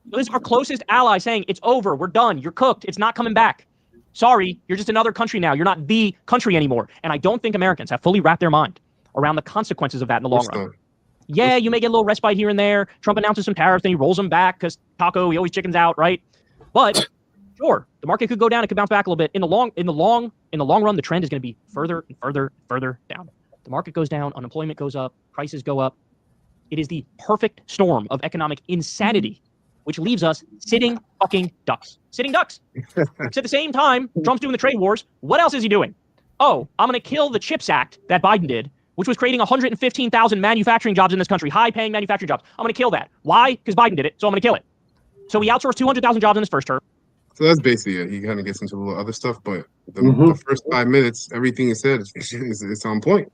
This is our closest ally saying it's over. We're done. You're cooked. It's not coming back. Sorry, you're just another country now. You're not the country anymore. And I don't think Americans have fully wrapped their mind around the consequences of that in the long run. Yeah, you may get a little respite here and there. Trump announces some tariffs, then he rolls them back because Taco, he always chickens out, right? But sure, the market could go down. It could bounce back a little bit. In the long run, the trend is going to be further and further down. The market goes down, unemployment goes up, prices go up. It is the perfect storm of economic insanity, which leaves us sitting fucking ducks. Sitting ducks. Because at the same time, Trump's doing the trade wars. What else is he doing? Oh, I'm going to kill the CHIPS Act that Biden did, which was creating 115,000 manufacturing jobs in this country, high-paying manufacturing jobs. I'm going to kill that. Why? Because Biden did it, so I'm going to kill it. So he outsourced 200,000 jobs in his first term. So that's basically it. He kind of gets into a little other stuff, but the first 5 minutes, everything he said is on point.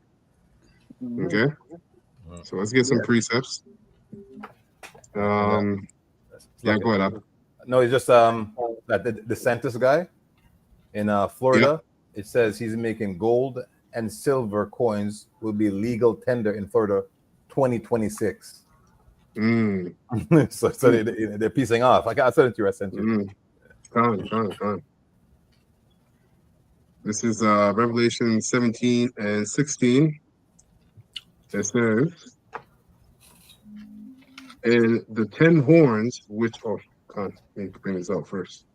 Okay? So let's get some precepts. Yeah, go ahead, Ab. No, it's just that the DeSantis guy in Florida. Yeah. It says he's making gold and silver coins will be legal tender in Florida 2026. So they're piecing off. I sent it to you. Con. This is Revelation 17 and 16. It says, and the 10 horns, which, let me bring this out first.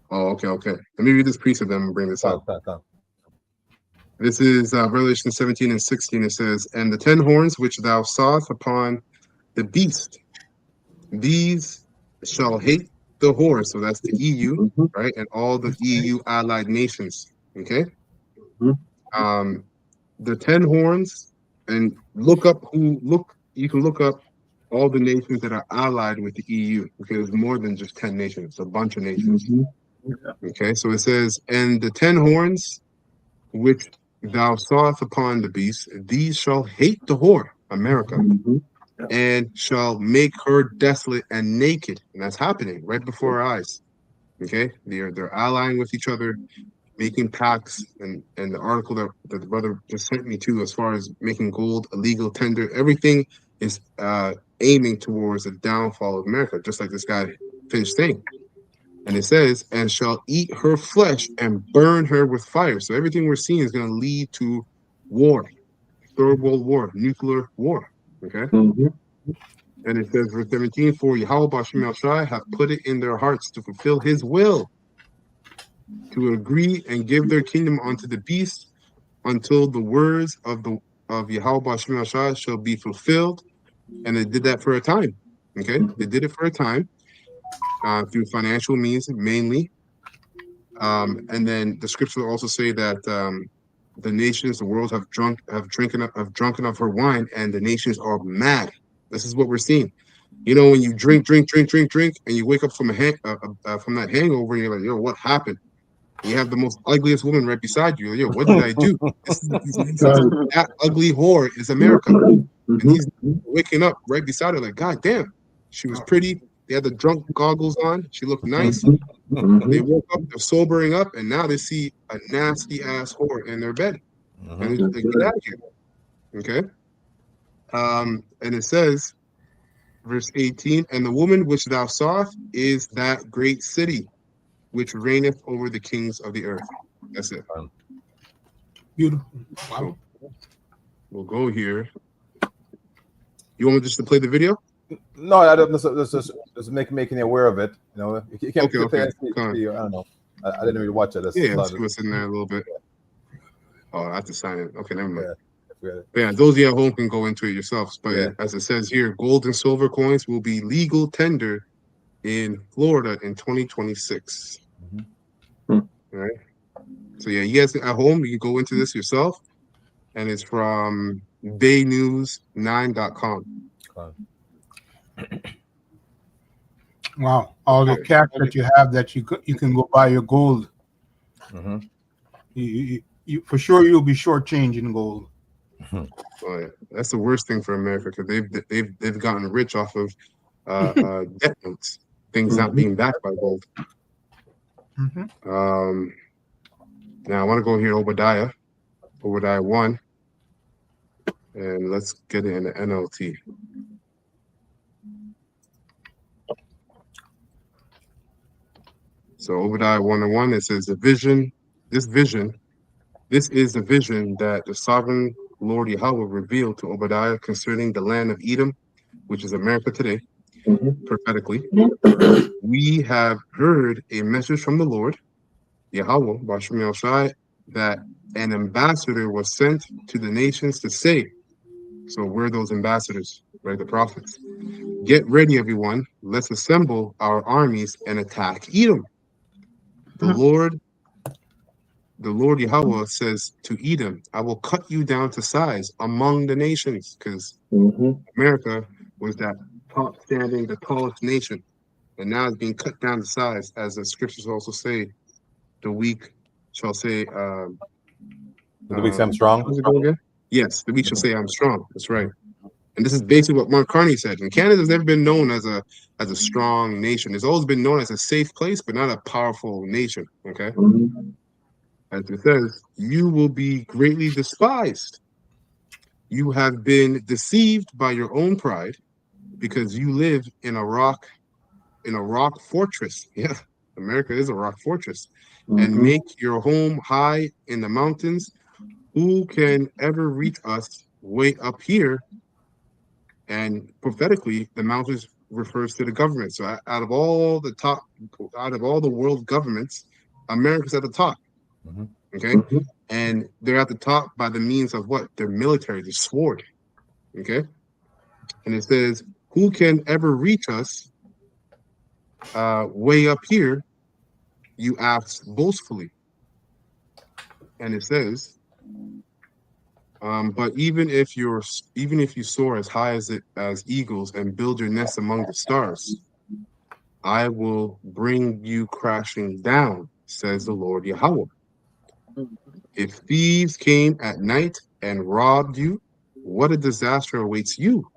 Oh, okay. Let me read this precept and bring this out. This is Revelation 17 and 16. It says, and the 10 horns which thou sawest upon the beast, these shall hate the whore. So that's the EU, right? And all the EU allied nations. Okay. The 10 horns, and you can look up all the nations that are allied with the EU, because it's more than just 10 nations, it's a bunch of nations. Okay, so it says, and the 10 horns which thou sawest upon the beast, these shall hate the whore, America, and shall make her desolate and naked. And that's happening right before our eyes. Okay, they're allying with each other, making pacts, and the article that the brother just sent me to, as far as making gold a legal tender, everything is aiming towards the downfall of America, just like this guy finished saying. And it says, and shall eat her flesh and burn her with fire. So everything we're seeing is going to lead to war, third world war, nuclear war. Okay. And it says, verse 17, for Yahweh Bashim Shai hath put it in their hearts to fulfill his will, to agree and give their kingdom unto the beast, until the words of Yahweh Bashim Shai shall be fulfilled. And they did that for a time. Okay. They did it for a time. Through financial means mainly, and then the scriptures also say that the nations, the world have drunken of her wine, and the nations are mad. This is what we're seeing. You know, when you drink, and you wake up from from that hangover, and you're like, yo, what happened? And you have the most ugliest woman right beside you. Yo, what did I do? That ugly whore is America, and he's waking up right beside her, like, God damn, she was pretty. They had the drunk goggles on. She looked nice. They woke up, they're sobering up, and now they see a nasty ass whore in their bed. And they get out of here. Okay. And it says, verse 18, and the woman which thou sawest is that great city which reigneth over the kings of the earth. That's it. Beautiful. Wow. So we'll go here. You want me just to play the video? No, I don't. Just making you aware of it. You know, you can't. Okay. I don't know. I didn't really watch it. Let's see what's in there a little bit. Oh, I have to sign it. Okay, never mind. Yeah, those of you at home can go into it yourselves. But as it says here, gold and silver coins will be legal tender in Florida in 2026. All right. So yeah, you guys at home, you can go into this yourself, and it's from baynews9.com. Wow, all the cash that you have that you can go buy your gold. You for sure you'll be shortchanging gold. Oh, yeah. That's the worst thing for America, because they've gotten rich off of debt notes, things not being backed by gold. Now I want to go here, Obadiah 1, and let's get it in the NLT. So Obadiah 1:1, it says, this is the vision that the sovereign Lord Yahweh revealed to Obadiah concerning the land of Edom, which is America today, prophetically. We have heard a message from the Lord, Yahweh, Bashim Shai, that an ambassador was sent to the nations to say, so we're those ambassadors, right, the prophets. Get ready, everyone. Let's assemble our armies and attack Edom. The Lord Yahweh says to Edom, I will cut you down to size among the nations, because America was that top standing, the tallest nation. And now it's being cut down to size, as the scriptures also say, the weak shall say, the weak say I'm strong. Yes, the weak shall say I'm strong. That's right. And this is basically what Mark Carney said. And Canada's never been known as a strong nation. It's always been known as a safe place, but not a powerful nation. Okay. as it says, you will be greatly despised. You have been deceived by your own pride because you live in a rock fortress. Yeah, America is a rock fortress. And make your home high in the mountains. Who can ever reach us way up here? And prophetically, the mountains refers to the government. So out of all the world governments, America's at the top. Okay. And they're at the top by the means of what? Their military, the sword. Okay. And it says, who can ever reach us way up here? You ask boastfully. And it says, but even if you soar as high as eagles and build your nest among the stars, I will bring you crashing down, says the Lord Yahweh. If thieves came at night and robbed you, what a disaster awaits you.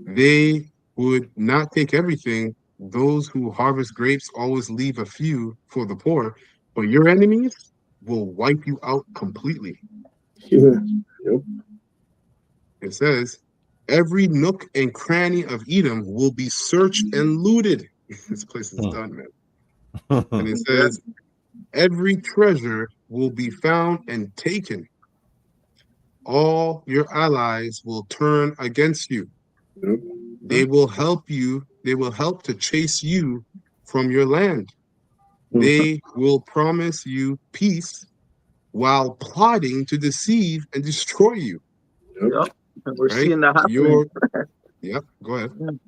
They would not take everything. Those who harvest grapes always leave a few for the poor, but your enemies will wipe you out completely. Yeah. Yep. It says, every nook and cranny of Edom will be searched and looted. This place is done, man. And it says, every treasure will be found and taken. All your allies will turn against you. Yep. They will help to chase you from your land. They will promise you peace while plotting to deceive and destroy you. Yep. And we're Right? seeing that happening. Yep, go ahead.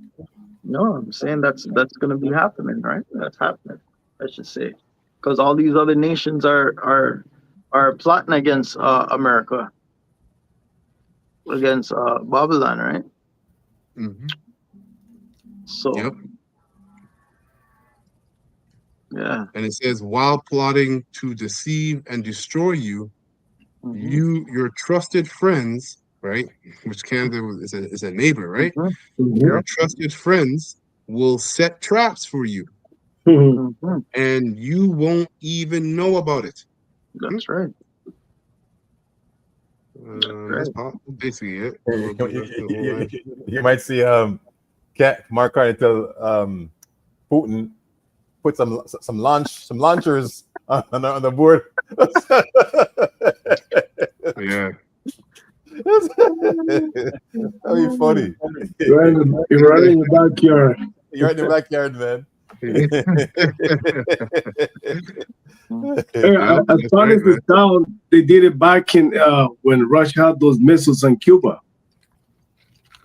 No, I'm saying that's going to be happening, right? That's happening, I should say, because all these other nations are plotting against America, against Babylon, right? Mm-hmm. So, yep. Yeah. And it says, while plotting to deceive and destroy you, your trusted friends, right? Which Canada is a neighbor, right? Your trusted friends will set traps for you, and you won't even know about it. That's right. That's basically it. You might see Mark Carney tell Putin put some launchers on the board. Yeah. That'd be funny. You're right in the backyard. You're right in the backyard, man. As far as the sound, they did it back in when Russia had those missiles on Cuba.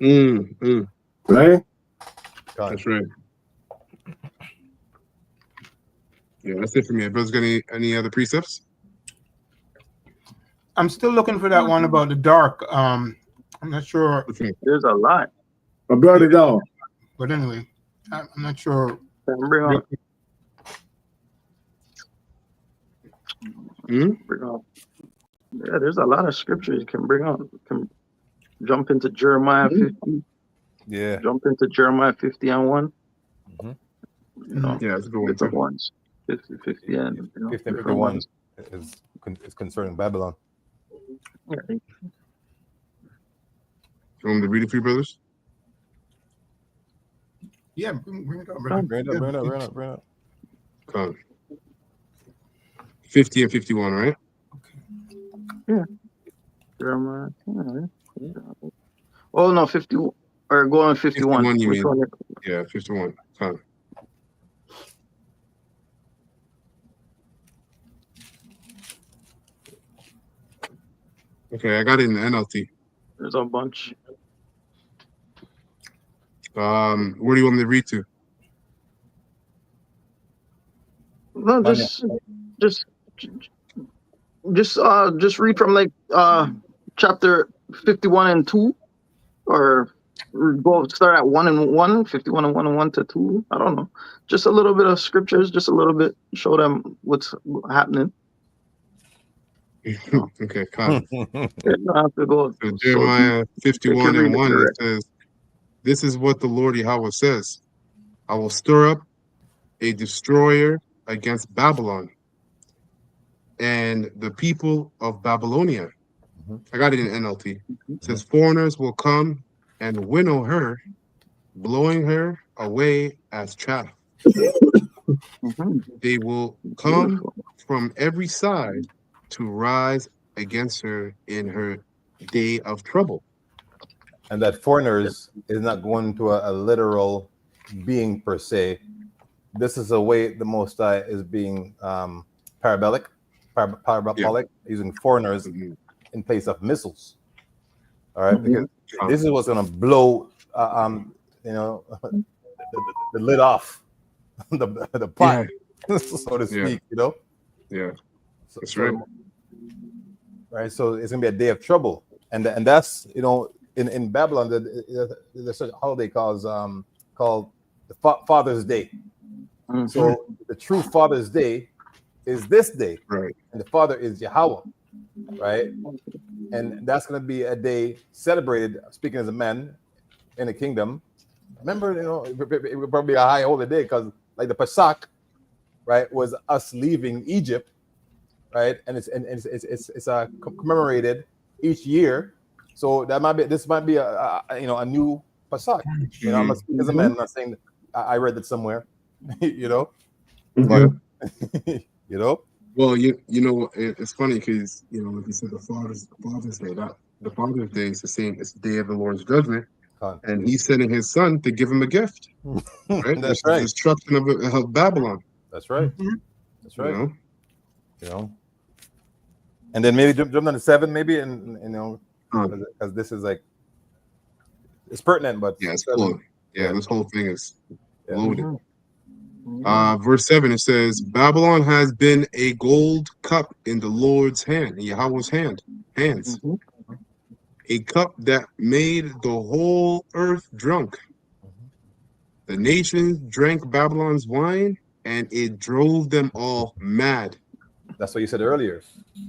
Right? That's right. Yeah, that's it for me. Brothers, got any other precepts? I'm still looking for that one about the dark. I'm not sure. There's a lot. I brought it out. But anyway, I'm not sure. Bring on. Bring on. Yeah, there's a lot of scriptures you can bring on. You can jump into Jeremiah 50. Yeah. Jump into Jeremiah 50 and 1. Yeah, it's a good one. It's a ones. 50 and 50 and 51 is concerning Babylon. You want me to read it for you, brothers? Yeah, bring it up, brother. Bring it up. Come on. 50 and 51, right? Yeah. Jeremiah. Yeah. Oh no, 50 or go on 51. 51 you mean? Yeah, 51. Come on. Okay, I got it in the NLT. There's a bunch. Where do you want me to read to? No, just read from like chapter 51 and 2, or go start at 1 and 1, 51 and 1 and 1 to 2. I don't know. Just a little bit of scriptures, just a little bit, show them what's happening. Okay, come. Have to go. So Jeremiah 51 and 1, it says, this is what the Lord Yahweh says. I will stir up a destroyer against Babylon, and the people of Babylonia. Mhm. I got it in NLT. It says foreigners will come and winnow her, blowing her away as chaff. They will come Beautiful. from every side to rise against her in her day of trouble. And that foreigners is not going to a literal being per se. This is a way the Most High is being parabolic, using foreigners in place of missiles. All right, because this is what's going to blow, the lid off the pot, so to speak. Yeah, So, that's right. Right, so it's gonna be a day of trouble, and that's in Babylon there's such a holiday called the Father's Day. So the true Father's Day is this day, right? And the Father is Yahweh, right? And that's gonna be a day celebrated. Speaking as a man in the kingdom, remember, it would probably be a high holy day because like the Pesach, right, was us leaving Egypt. Right, and it's commemorated each year, so this might be a new Pesach. I'm not speaking as a man. I'm not saying I read it somewhere, but Well, it's funny because like you said, the Father's Day. The Father's Day is the same. It's the day of the Lord's judgment, and He's sending His Son to give him a gift. Right, that's right. The destruction of Babylon. That's right. That's right. And then maybe jump down to 7, maybe, and because this is like it's pertinent, but it's cool. This whole thing is loaded. Mm-hmm. Verse 7, it says, Babylon has been a gold cup in the Lord's hand, Yahweh's hands, a cup that made the whole earth drunk. The nations drank Babylon's wine, and it drove them all mad. That's what you said earlier,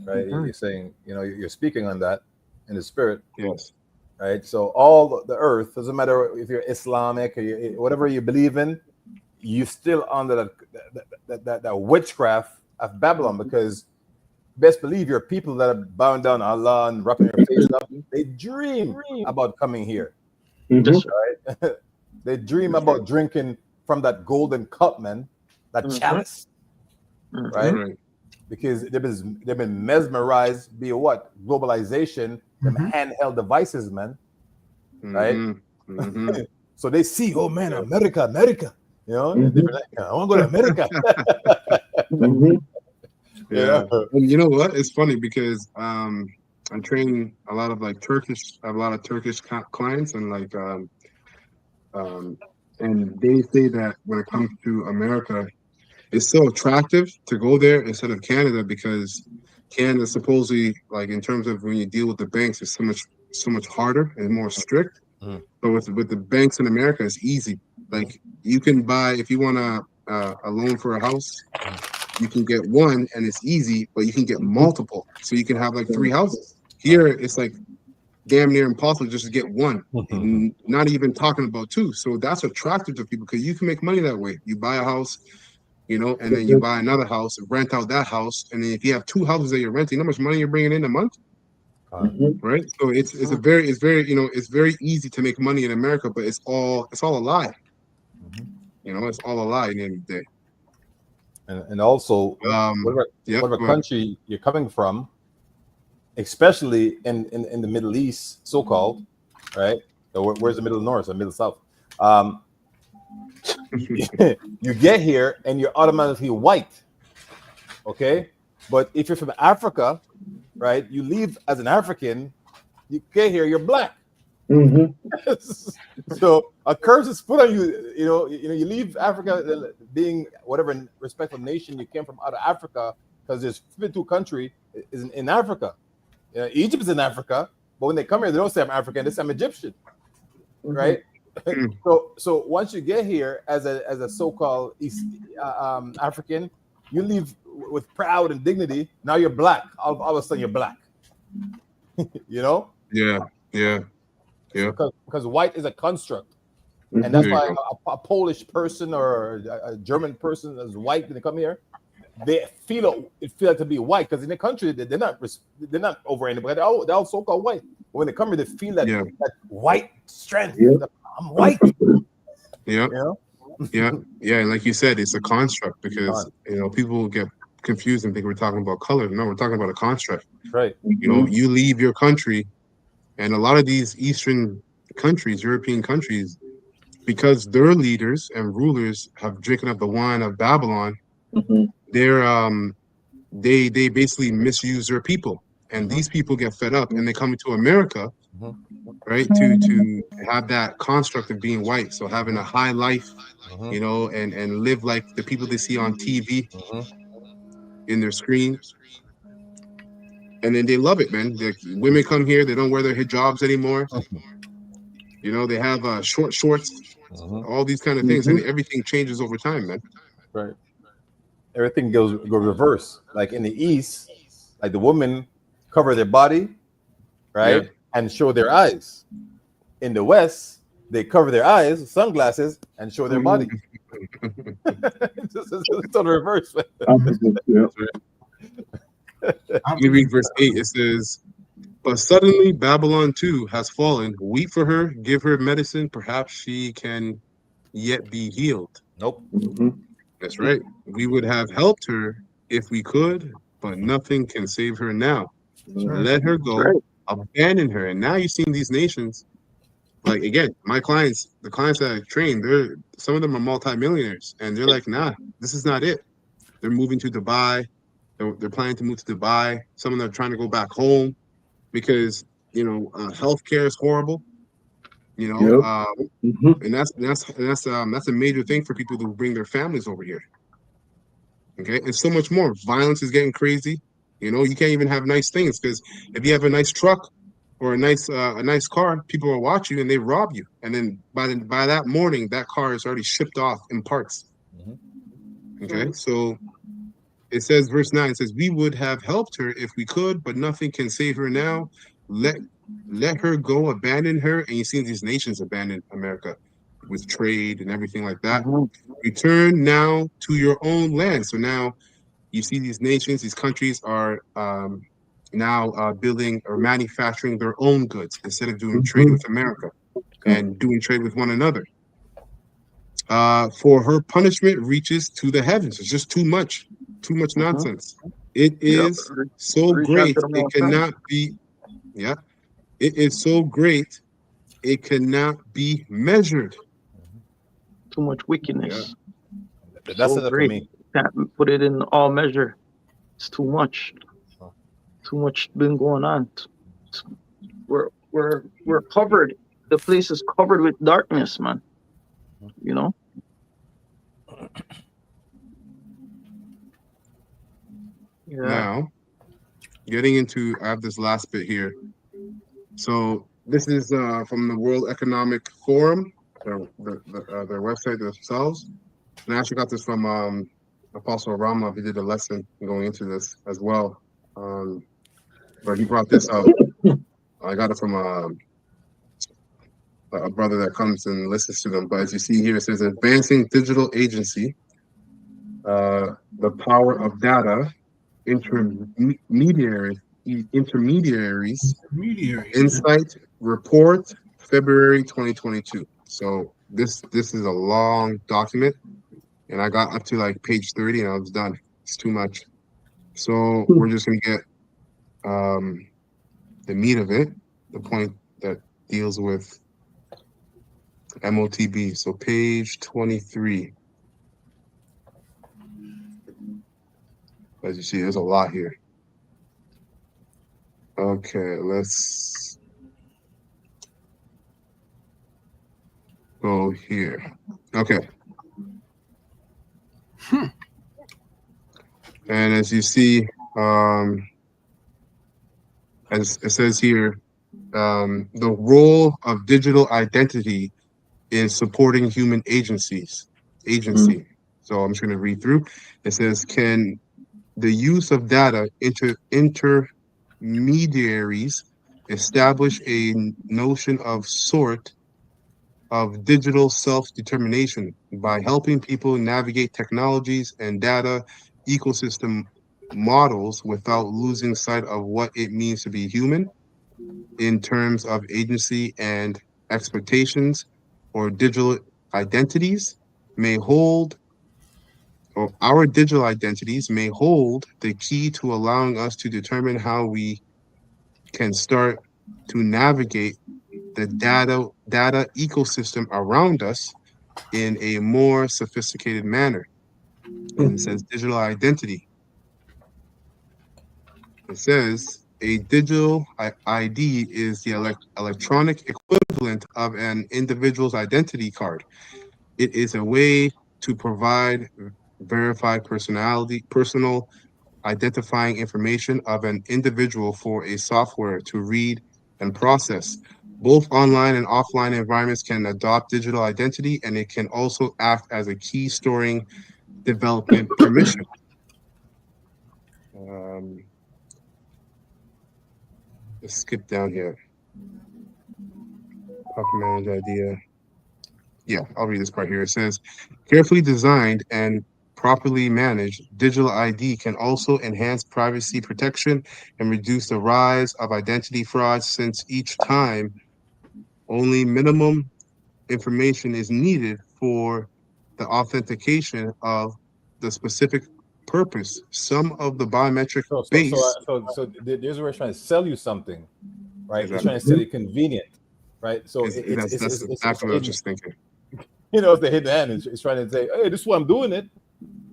right? You're saying, you're speaking on that in the spirit. Yes. Right. So all the earth, doesn't matter if you're Islamic or whatever you believe in, you still under that witchcraft of Babylon, because best believe your people that are bowing down Allah and wrapping their face up, they dream about coming here. Right? They dream about drinking from that golden cup, man, that chalice, right? Because they've been mesmerized via what? Globalization, them handheld devices, man. Right? So they see, oh man, America. I want to go to America. Yeah. And you know what? It's funny because I'm training a lot of Turkish. I have a lot of Turkish clients, and and they say that when it comes to America, it's so attractive to go there instead of Canada, because Canada supposedly, in terms of when you deal with the banks, it's so much harder and more strict. But with the banks in America, it's easy. You can buy, if you want a loan for a house, you can get one and it's easy, but you can get multiple. So you can have 3 houses. Here, it's damn near impossible just to get one, not even talking about 2. So that's attractive to people because you can make money that way. You buy a house, and then you buy another house, rent out that house. And then if you have 2 houses that you're renting, how much money you're bringing in a month? Right. So it's very it's very easy to make money in America, but it's all a lie. It's all a lie at the end of the day. And also, whatever country you're coming from, especially in the Middle East, so-called, right? So where's the Middle North or Middle South? You get here and you're automatically white, okay? But if you're from Africa, right, you leave as an African, you get here, you're black. So a curse is put on you. You leave Africa being whatever respectful nation you came from out of Africa, because there's 52 countries in Africa. Egypt is in Africa, but when they come here, they don't say I'm African, they say I'm Egyptian, right? So once you get here as a so-called East African, you leave with pride and dignity. Now you're black. All of a sudden you're black. Because white is a construct, and that's why a Polish person or a German person is white when they come here, they feel like to be white, because in the country they're not over anybody. They're all so-called white. But when they come here, they feel that, that white strength. Yeah. I'm white. Yeah. You know? Yeah. And like you said, it's a construct, because people get confused and think we're talking about color. No, we're talking about a construct. Right. You leave your country, and a lot of these Eastern countries, European countries, because their leaders and rulers have drinking up the wine of Babylon, they basically misuse their people, and these people get fed up, and they come into America, right, to have that construct of being white, so having a high life, and live like the people they see on TV in their screen, and then they love it, man. The women come here, they don't wear their hijabs anymore. They have short shorts, all these kind of things, and everything changes over time, man. Right. Everything goes reverse. Like in the East, like the women cover their body, right, and show their eyes. In the West, they cover their eyes, sunglasses, and show their body. It's on the reverse. Let me read verse 8. It says, "But suddenly Babylon too has fallen. Weep for her, give her medicine. Perhaps she can yet be healed." Nope. That's right. "We would have helped her if we could, but nothing can save her now. Let her go, abandon her." And now you've seen these nations, like, again, the clients that I train, some of them are multimillionaires, and they're like, nah, this is not it. They're moving to Dubai. They're planning to move to Dubai. Some of them are trying to go back home because healthcare is horrible. And that's a major thing for people to bring their families over here. Okay, and so much more. Violence is getting crazy. You can't even have nice things, because if you have a nice truck or a nice car, people will watch you and they rob you. And then by that morning, that car is already shipped off in parts. Okay, so it says, verse 9, it says, "We would have helped her if we could, but nothing can save her now. Let her go, abandon her." And you see these nations abandon America with trade and everything like that. "Return now to your own land." So now you see these nations, these countries are now building or manufacturing their own goods instead of doing trade with America and doing trade with one another. "For her punishment reaches to the heavens." It's just too much nonsense. "It is so great, it cannot be, it is so great, it cannot be measured." Too much wickedness. That's enough for me. Can't put it in all measure. It's too much. Too much been going on. We're covered. The place is covered with darkness, man. Now, getting into, I have this last bit here. So this is from the World Economic Forum, their website themselves. And I actually got this from Apostle Rama. He did a lesson going into this as well. But he brought this up. I got it from a brother that comes and listens to them. But as you see here, it says, "Advancing digital agency, the power of data, intermediaries, insight report, February 2022. So this is a long document, and I got up to like page 30 and I was done. It's too much. So we're just gonna get the meat of it, the point that deals with MOTB. So page 23. As you see, there's a lot here. Okay, let's go here. Okay. And as you see, as it says here, the role of digital identity in supporting human agency. So I'm just going to read through. It says, "Can the use of data intermediaries establish a notion of digital self-determination by helping people navigate technologies and data ecosystem models without losing sight of what it means to be human in terms of agency and expectations, or digital identities may hold, or our digital identities may hold the key to allowing us to determine how we can start to navigate the data ecosystem around us in a more sophisticated manner. And it says digital identity. It says a digital ID is the electronic equivalent of an individual's identity card. It is a way to provide verified personal identifying information of an individual for a software to read and process. Both online and offline environments can adopt digital identity, and it can also act as a key storing development permission. Let's skip down here. Proper managed idea. Yeah, I'll read this part here. It says, carefully designed and properly managed, digital ID can also enhance privacy protection and reduce the rise of identity fraud, since each time only minimum information is needed for the authentication of the specific purpose. Some of the biometric base. So there's where it's trying to sell you something, right? Exactly. It's trying to sell you convenient, right? So that's exactly what I was just thinking. You know, it's the hidden hand. It's trying to say, hey, this is why I'm doing it.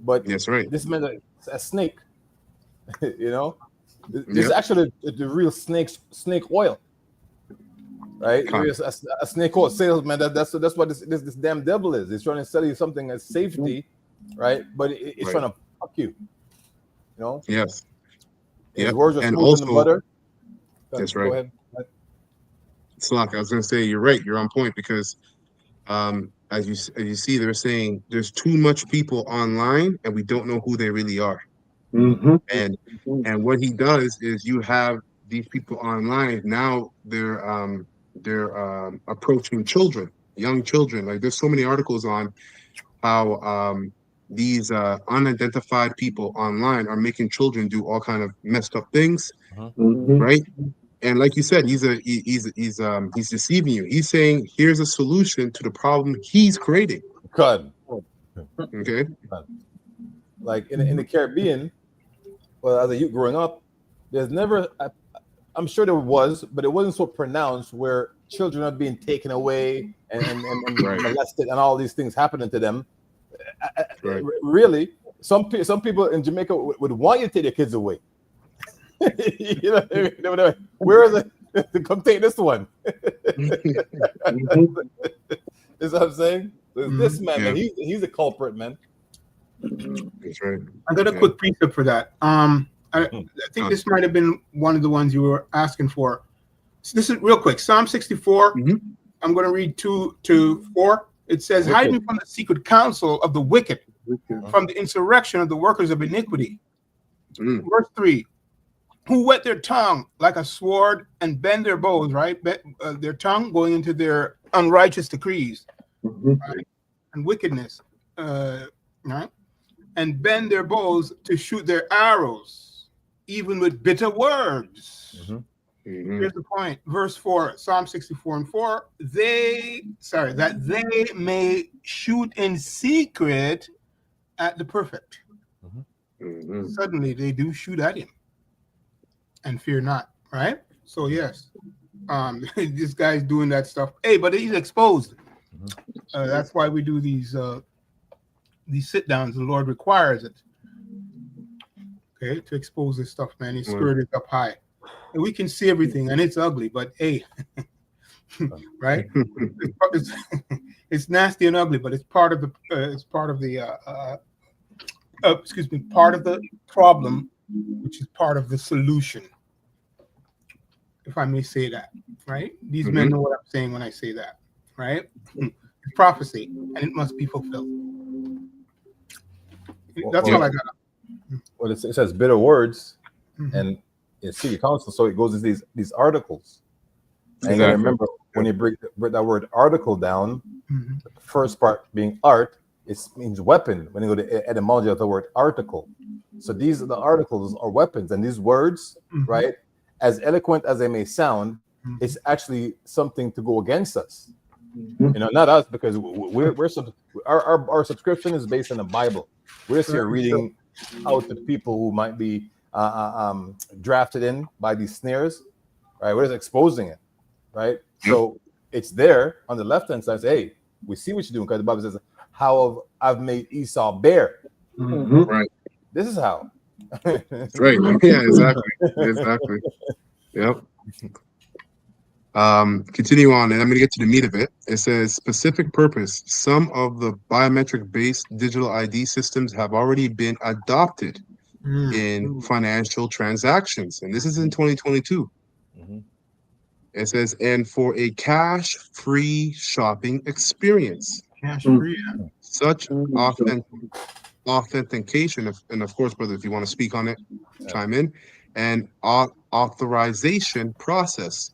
But that's right. This meant a snake. You know, this is actually the real snake oil, right? A snake oil salesman. That's what this damn devil is. It's trying to sell you something as safety, right? But it's trying to fuck you. You know. Yes. His words are smooth in the butter. That's right. Go ahead. Slock, I was going to say you're right. You're on point, because as you see, they're saying there's too much people online, and we don't know who they really are. And what he does is, you have these people online now. They're approaching children, young children. Like, there's so many articles on how these unidentified people online are making children do all kind of messed up things, right? And like you said, he's deceiving you. He's saying, here's a solution to the problem he's creating. God. Okay. Like in the Caribbean, well, as a youth growing up, there's never, I'm sure there was, but it wasn't so pronounced, where children are being taken away and molested and all these things happening to them. Really, some people in Jamaica would want you to take their kids away. You know, where is it? Come take this one. Is what I'm saying? So this man, man, he's a culprit, man. That's right. I got a quick precept for that. I think this might have been one of the ones you were asking for. So this is real quick. Psalm 64. I'm going to read 2 to 4. It says, hide me from the secret counsel of the wicked, from the insurrection of the workers of iniquity. Verse 3. Who whet their tongue like a sword and bend their bows, right? Their tongue going into their unrighteous decrees, right? And wickedness, right? And bend their bows to shoot their arrows, even with bitter words. Here's the point. Verse 4, Psalm 64 and 4. That they may shoot in secret at the perfect. Suddenly they do shoot at him and fear not, right? So yes, this guy's doing that stuff. Hey, but he's exposed. That's why we do these sit downs. The Lord requires it. Okay, to expose this stuff, man. He's skirted up high, and we can see everything, and it's ugly. But hey, right? It's nasty and ugly, but it's part of the part of the problem, which is part of the solution, if I may say that, right? These men know what I'm saying when I say that, right? It's prophecy, and it must be fulfilled. That's all I got. Well, it says bitter words, and it's city council, so it goes into these articles. And I remember when you break that word article down, the first part being art, It means weapon when you go to the etymology of the word article. So these are the articles or weapons, and these words, right, as eloquent as they may sound, it's actually something to go against us. You know, not us, because our subscription is based on the Bible. We're just here reading out to people who might be drafted in by these snares, right? We're just exposing it, right? So it's there on the left hand side. Say, hey, we see what you're doing, because the Bible says, "How I've made Esau bare." Right. This is how. Right. Yeah. Exactly. Yep. Continue on, and I'm going to get to the meat of it. It says specific purpose. Some of the biometric-based digital ID systems have already been adopted in financial transactions, and this is in 2022. It says, and for a cash-free shopping experience. Cash-free. Such authentication, and of course, brother, if you want to speak on it, chime in, and authorization process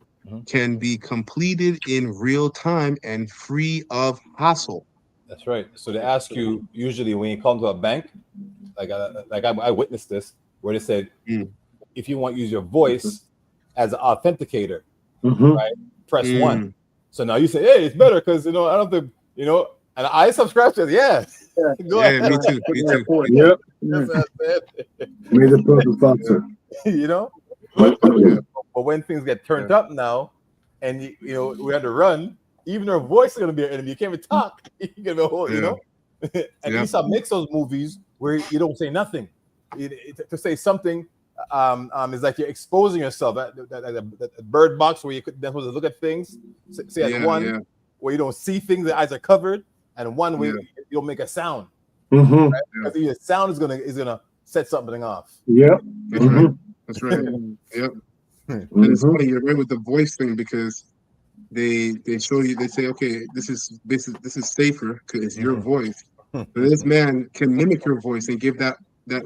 can be completed in real time and free of hassle. That's right. So they ask you usually when you come to a bank, like I witnessed this, where they said, if you want to use your voice as an authenticator, right, press 1. So now you say, hey, it's better because, you know, I don't think, you know, and I subscribe to it. Yeah. Go ahead. Me too. Yep. That's what I said. May the prophet faster. You know, but when things get turned up now, and you know we had to run, even our voice is gonna be an enemy. You can't even talk. You can be a whole, you know. And Esau makes those movies where you don't say nothing. To say something is like you're exposing yourself. That bird box where you could then look at things. Say one where you don't see things, the eyes are covered, and one where you don't make a sound. Right? Because the sound is gonna set something off. Yep. That's right. Yep. And it's funny, you're right with the voice thing, because they show you, they say, okay, this is safer because it's your voice. But this man can mimic your voice and give that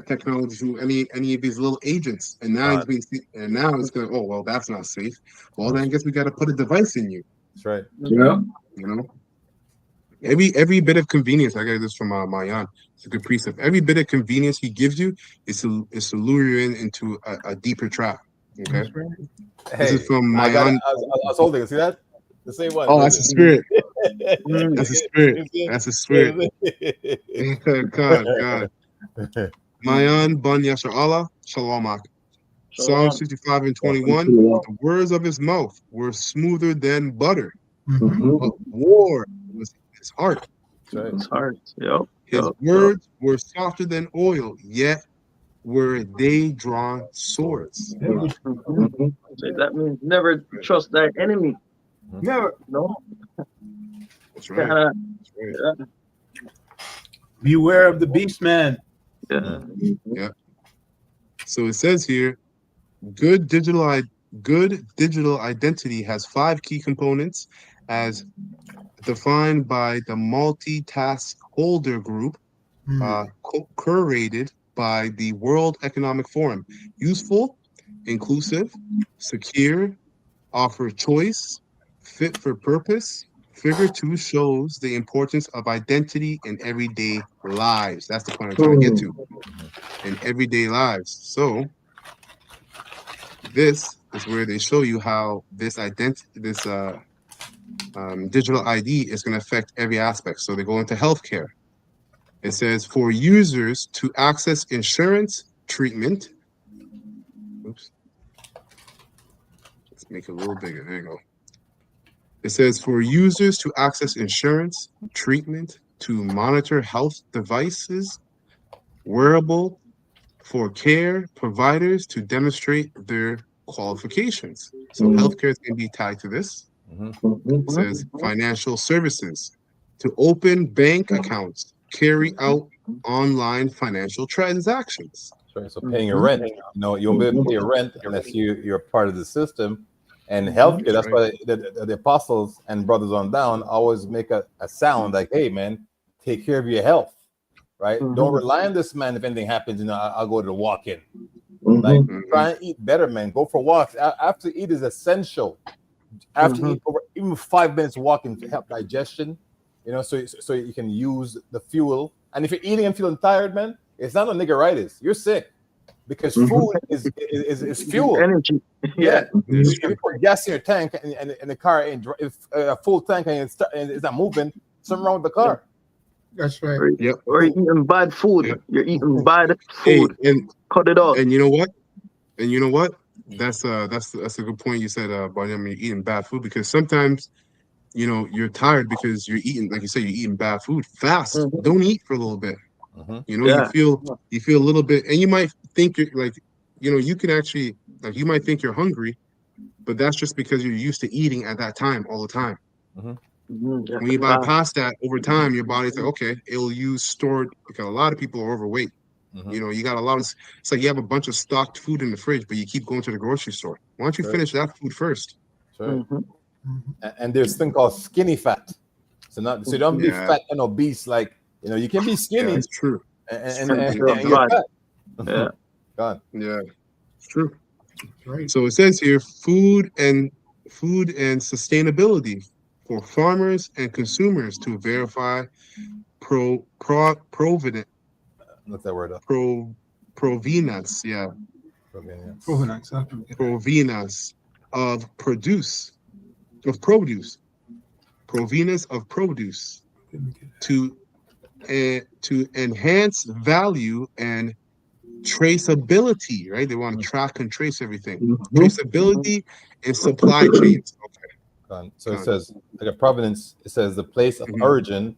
technology to any of these little agents, and now it's going, oh well, that's not safe. Well, then I guess we got to put a device in you. That's right. Yeah. You know, every bit of convenience. I got this from Mayan. It's a good precept. Every bit of convenience he gives you is to lure you into a deeper trap. Okay. Hey, this is from Mayan. I was holding it. See that? The same one. Oh, that's a spirit. That's a spirit. That's a spirit. God. Mayan Ban Yasser Allah Shalamak. Psalm 65 and 21. The words of his mouth were smoother than butter, but war was his heart. His heart. Yep. His words were softer than oil, yet were they drawn swords. That means never trust thy enemy. Never. No. That's right. Beware of the beast man. Yeah. So it says here, good digital identity has 5 key components as defined by the multitask holder group, curated by the World Economic Forum. Useful, inclusive, secure, offer choice, fit for purpose. Figure 2 shows the importance of identity in everyday lives. That's the point I'm trying to get to. In everyday lives. So this is where they show you how this digital ID is going to affect every aspect. So they go into healthcare. It says for users to access insurance treatment. Oops. Let's make it a little bigger. There you go. It says for users to access insurance treatment, to monitor health devices, wearable, for care providers to demonstrate their qualifications. So healthcare is going to be tied to this. It says financial services, to open bank accounts, carry out online financial transactions. So paying your rent, you know, you won't be able to pay your rent unless you're part of the system. And healthcare, that's why the apostles and brothers on down always make a sound like, hey man, take care of your health, right? Don't rely on this man. If anything happens, you know, I'll go to the walk-in. Like, try and eat better, man. Go for walks. After eat is essential. After eat, over even 5 minutes walking to help digestion, You know, so you can use the fuel. And if you're eating and feeling tired, man, it's not a niggeritis. You're sick because food is fuel. Energy. Yeah. Yes. If you put gas in your tank and the car ain't if a full tank and it's not moving, something wrong with the car. That's right. Yep. Or you're eating bad food. Yep. You're eating bad Hey, food. Cut it out. and you know what? And you know what? That's a good point you said, Barney. I mean, you're eating bad food because sometimes, you know, you're tired because you're eating, like you said, you're eating bad food. Fast. Mhm. Don't eat for a little bit. You know, Yeah. you feel a little bit, and you might think you're like, you know, you can actually like you might think you're hungry, but that's just because you're used to eating at that time all the time. Yeah, When you fast. bypass that over time, your body's like, okay, it'll use stored because a lot of people are overweight. You know, you got a lot of it's like you have a bunch of stocked food in the fridge, but you keep going to the grocery store. Why don't you finish that food first? Right. And there's a thing called skinny fat. So you don't be fat and obese. Like, you know, you can be skinny. Yeah, it's true. And You're you're bad. fat. Yeah. God. Yeah, it's true. Right. So it says here, food and sustainability for farmers and consumers to verify provenance. What's that word? Provenance, yeah. Provenance. Provenance of produce. Provenance of produce to enhance value and traceability, right? They want to track and trace everything. Traceability and supply chains. Okay. So it says, like a provenance, it says the place of origin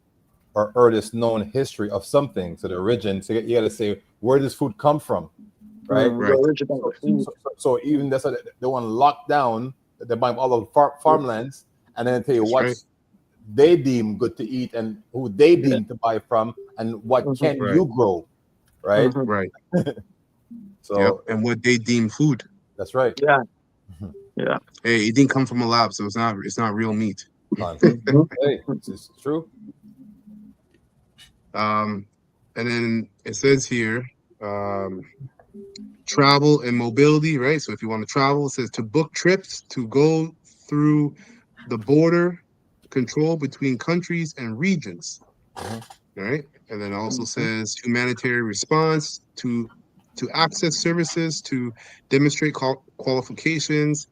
or earliest known history of something. So the origin, so you got to say, where does food come from? Right? Right. So even that's what they want to lock down, they buy all of farmlands, and then tell you what they deem good to eat and who they deem to buy from and what can you grow, right? Right. So and what they deem food. That's right. Yeah. Yeah. Hey, it didn't come from a lab, so it's not real meat. Hey, it's true. And then it says here, travel and mobility, right? So if you want to travel, it says to book trips to go through the border control between countries and regions, right? And then it also says humanitarian response to access services, to demonstrate qualifications,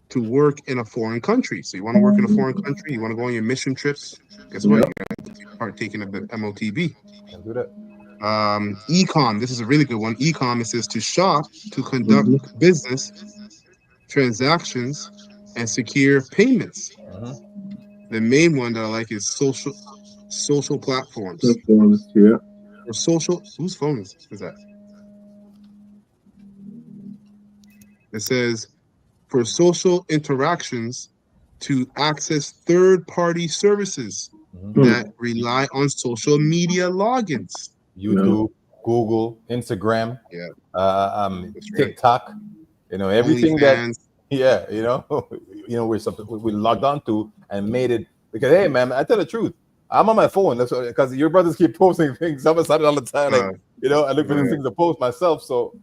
to work in a foreign country. So you want to work in a foreign country, you want to go on your mission trips, guess what? You got to partake in the MOTB. Can do that. Ecom, this is a really good one. Ecom, it says to shop, to conduct business transactions, and secure payments. The main one that I like is social platforms. Yeah. Or social, whose phone is that? It says for social interactions to access third-party services that rely on social media logins. YouTube, Google, Instagram, TikTok, you know, everything that, you know, we're something we logged on to and made it because, hey, man, I tell the truth. I'm on my phone because your brothers keep posting things. I'm excited all the time. Like, you know, I look for these things to post myself. So,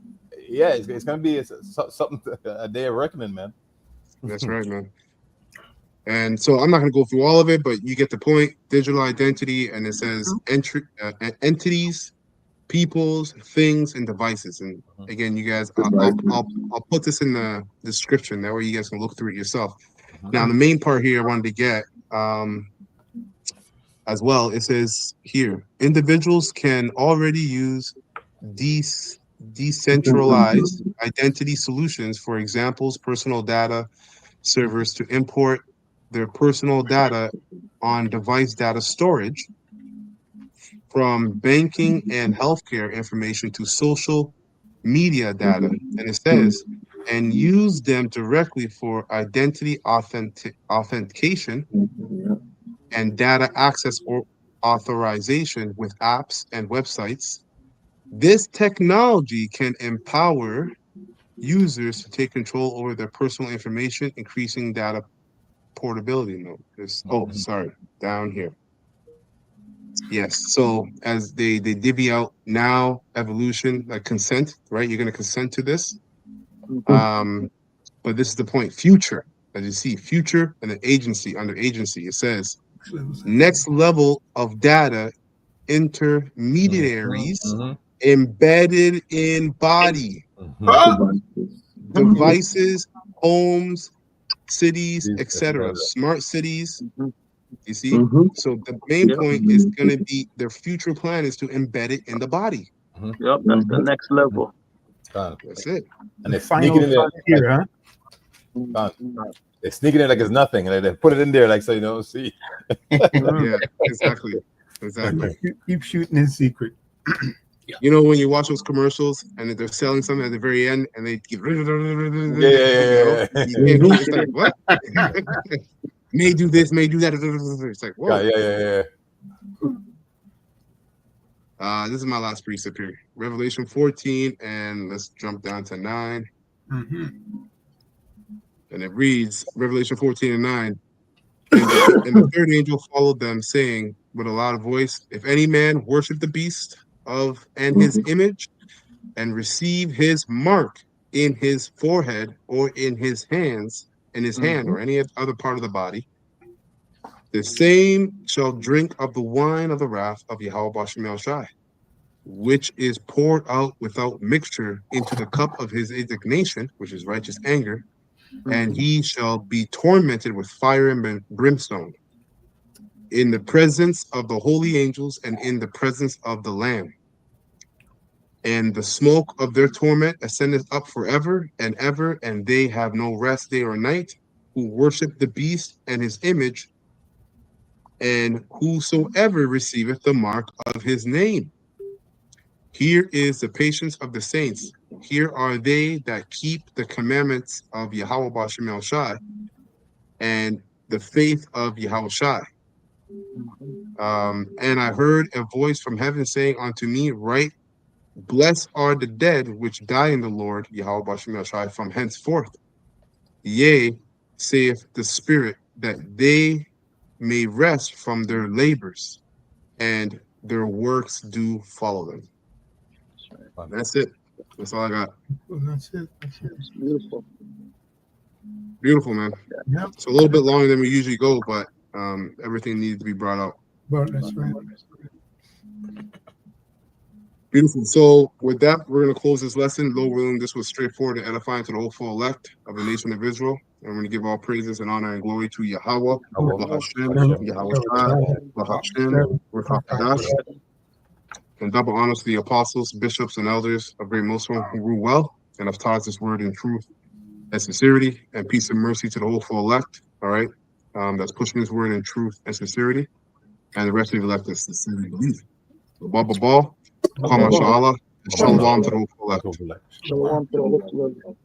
yeah, it's going to be something, a day of reckoning, man. That's right, man. And so I'm not going to go through all of it, but you get the point. Digital identity, and it says entities, peoples, things, and devices. And again, you guys, I'll put this in the description. That way you guys can look through it yourself. Now, the main part here I wanted to get as well, it says here, individuals can already use decentralized identity solutions, for examples, personal data servers to import their personal data on device data storage, from banking and healthcare information to social media data. And it says, and use them directly for identity authentication and data access or authorization with apps and websites. This technology can empower users to take control over their personal information, increasing data portability. Down here. Yes, so as they divvy out now, evolution, like consent, right? You're going to consent to this. But this is the point, future, as you see, future and an agency, under agency, it says Next level of data, intermediaries embedded in body, devices, homes, cities, etc. Smart cities. You see? So the main point is going to be their future plan is to embed it in the body. Yep, that's the next level. That's it. And they're sneaking in there. Here, huh? They're sneaking in like it's nothing, and they put it in there like so you don't see. Yeah, exactly. Keep shooting in secret. You know when you watch those commercials and they're selling something at the very end and they give Yeah. it's like what? May do this, may do that. It's like whoa. Yeah. This is my last precept here. Revelation 14, and let's jump down to 9. And it reads, Revelation 14 and 9. And the third angel followed them, saying with a loud voice, if any man worship the beast and his image, and receive his mark in his forehead or in his hands, in his hand or any other part of the body, the same shall drink of the wine of the wrath of Yahweh Bashem El Shai, which is poured out without mixture into the cup of his indignation, which is righteous anger, and he shall be tormented with fire and brimstone in the presence of the holy angels and in the presence of the Lamb. And the smoke of their torment ascendeth up forever and ever, and they have no rest day or night, who worship the beast and his image, and whosoever receiveth the mark of his name. Here is the patience of the saints. Here are they that keep the commandments of Yahweh Bashem El Shai and the faith of Yahweh Shai. And I heard a voice from heaven saying unto me, write, blessed are the dead which die in the Lord, Yahweh Bashem El Shai, from henceforth. Yea, saith the Spirit, that they may rest from their labors, and their works do follow them. That's it. That's all I got. That's it. It's beautiful. Beautiful, man. Yep. It's a little bit longer than we usually go, but everything needed to be brought out. But that's right. Beautiful. So with that, we're going to close this lesson. Lord willing, this was straightforward and edifying to the whole full elect of the nation of Israel. And we're going to give all praises and honor and glory to Yahweh, Bahashem, Yahweh Shai, Bahashem, Rachadash, and double honors to the apostles, bishops, and elders of Great Muslim who rule well and have taught this word in truth and sincerity, and peace and mercy to the whole full elect. All right. That's pushing this word in truth and sincerity. And the rest of the elect is sincerely believe. So, Baba Ball. Kama Shalom to the whole elect. Shalom to the whole elect.